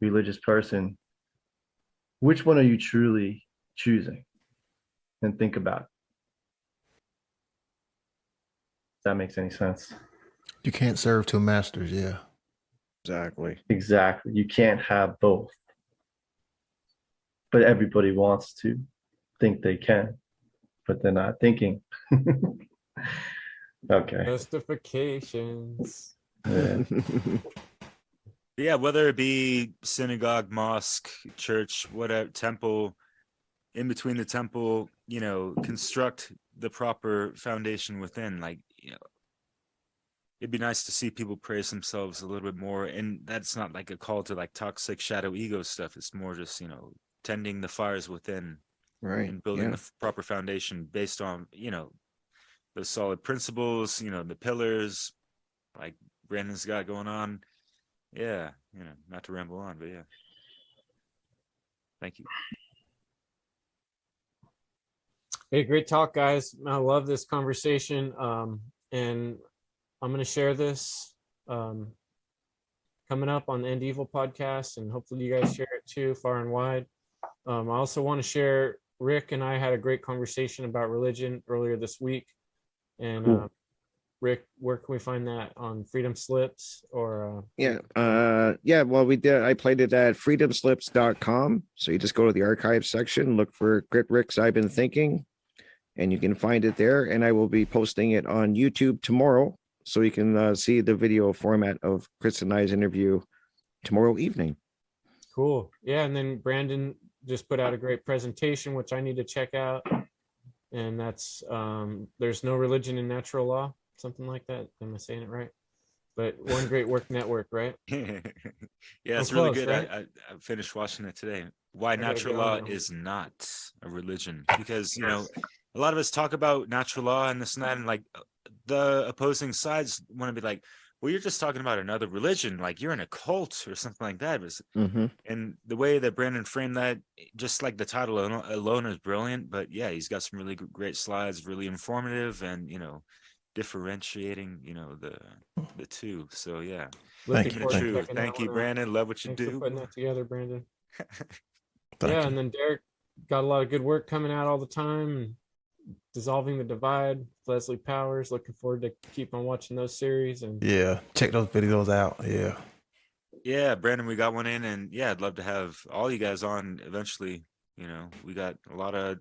religious person, which one are you truly choosing? And think about it. If that makes any sense. You can't serve two masters. Yeah. Exactly. You can't have both. But everybody wants to think they can, but they're not thinking. Okay. Justifications. Yeah. Yeah, whether it be synagogue, mosque, church, whatever, temple, in between the temple, construct the proper foundation within. It'd be nice to see people praise themselves a little bit more. And that's not like a call to like toxic shadow ego stuff. It's more just, tending the fires within, Right. and building the proper foundation based on, those solid principles, the pillars like Brandon's got going on. Yeah, not to ramble on, but yeah. Thank you. Hey, great talk, guys. I love this conversation. And I'm going to share this coming up on the End Evil podcast, and hopefully you guys share it too, far and wide. I also want to share, Rick and I had a great conversation about religion earlier this week. And Cool. Rick, where can we find that on Freedom Slips or? Well, we did. I played it at freedomslips.com. So you just go to the archive section, look for Crit Rick's I've Been Thinking, and you can find it there. And I will be posting it on YouTube tomorrow, so you can see the video format of Chris and I's interview tomorrow evening. Cool. Yeah, and then Brandon just put out a great presentation, which I need to check out. And that's There's No Religion in Natural Law, something like that. Am I saying it right? But One Great Work Network, right? Yeah, it's I'm really close, good. right? I finished watching it today. Why I gotta natural go law now. is not a religion, because a lot of us talk about natural law and this and that, and like the opposing sides want to be like, well, you're just talking about another religion, like you're in a cult or something like that. And the way that Brandon framed that, just like the title alone is brilliant. But yeah, he's got some really great slides, really informative, and differentiating the two. So yeah, Looking Thank you. forward to Thank you. checking Thank that you, one out. Brandon. Love what you Thanks for do. putting that together, Brandon. Thank Yeah, you. and then Derek got a lot of good work coming out all the time. Dissolving the Divide, Leslie Powers. Looking forward to keep on watching those series. And Yeah, check those videos out. Yeah. Yeah, Brandon, we got one in, and yeah, I'd love to have all you guys on eventually. We got a lot of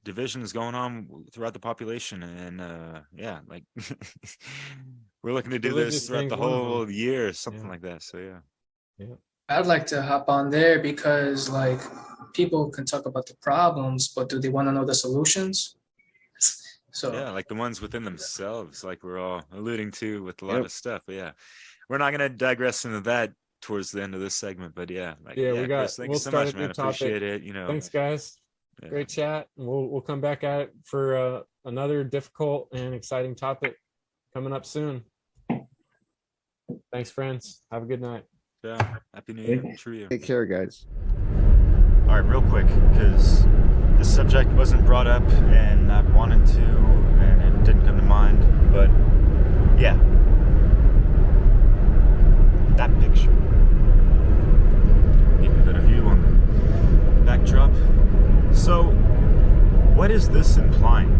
divisions going on throughout the population, and yeah, like we're looking to do Religious this throughout thing's the one of them. whole year, something Yeah. like that. So yeah. I'd like to hop on there because like people can talk about the problems, but do they want to know the solutions? So Yeah, like the ones within themselves, like we're all alluding to with a lot Yep. of stuff. But yeah, we're not gonna digress into that towards the end of this segment. But yeah, like Yeah, we got- Chris, thank we'll you so start much, a new man. topic. Appreciate it. thanks, guys. Yeah. Great chat. And we'll come back at it for another difficult and exciting topic coming up soon. Thanks, friends. Have a good night. Yeah. Happy New Year. True year. Take care, guys. All right, real quick, because this subject wasn't brought up and I wanted to, and it didn't come to mind, but yeah, that picture. Give you a better view on the backdrop. So, what is this implying?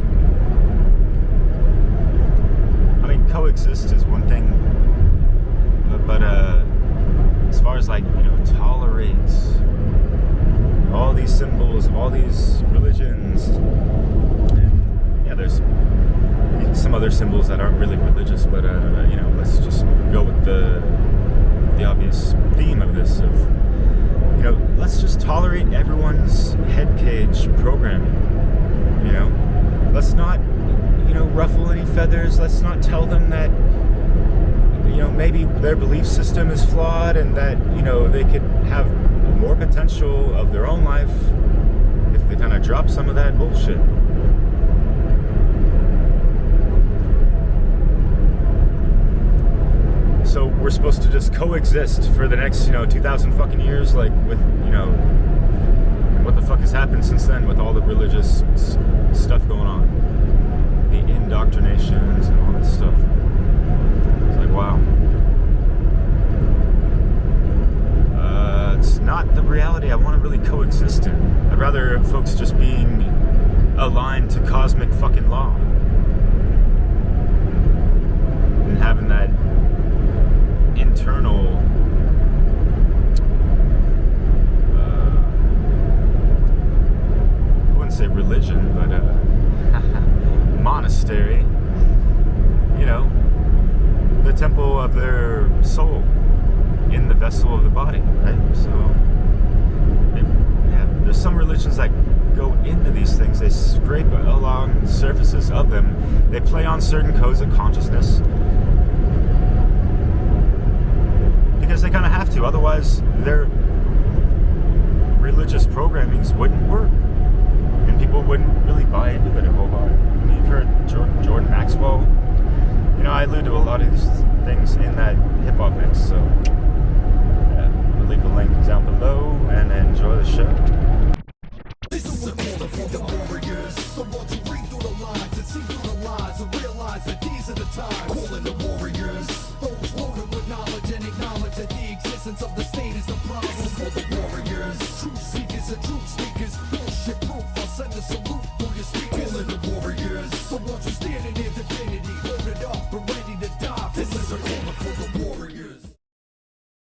I mean, coexist is one thing, but as far as like, tolerate all these symbols of all these religions, and yeah, there's some other symbols that aren't really religious, but let's just go with the obvious theme of this of let's just tolerate everyone's head cage programming. Let's not ruffle any feathers. Let's not tell them that maybe their belief system is flawed and that they could have more potential of their own life if they kind of drop some of that bullshit. So we're supposed to just coexist for the next 2,000 fucking years, like with what the fuck has happened since then with all the religious stuff going on, the indoctrinations and all this stuff. It's like, wow. It's not the reality I want to really coexist in. I'd rather folks just being aligned to cosmic fucking law and having that internal I wouldn't say religion, but monastery, the temple of their soul in the vessel of the body, right? So there's some religions that go into these things, they scrape along the surfaces of them, they play on certain codes of consciousness because they kind of have to, otherwise their religious programmings wouldn't work and people wouldn't really buy into it a whole lot. I mean, you've heard Jordan Maxwell. I allude to a lot of these things in that hip-hop mix, so I'll leave the link down below and enjoy the show. This is the warriors, the ones who read through the lines and see through the lies and realize that these are the times. Calling the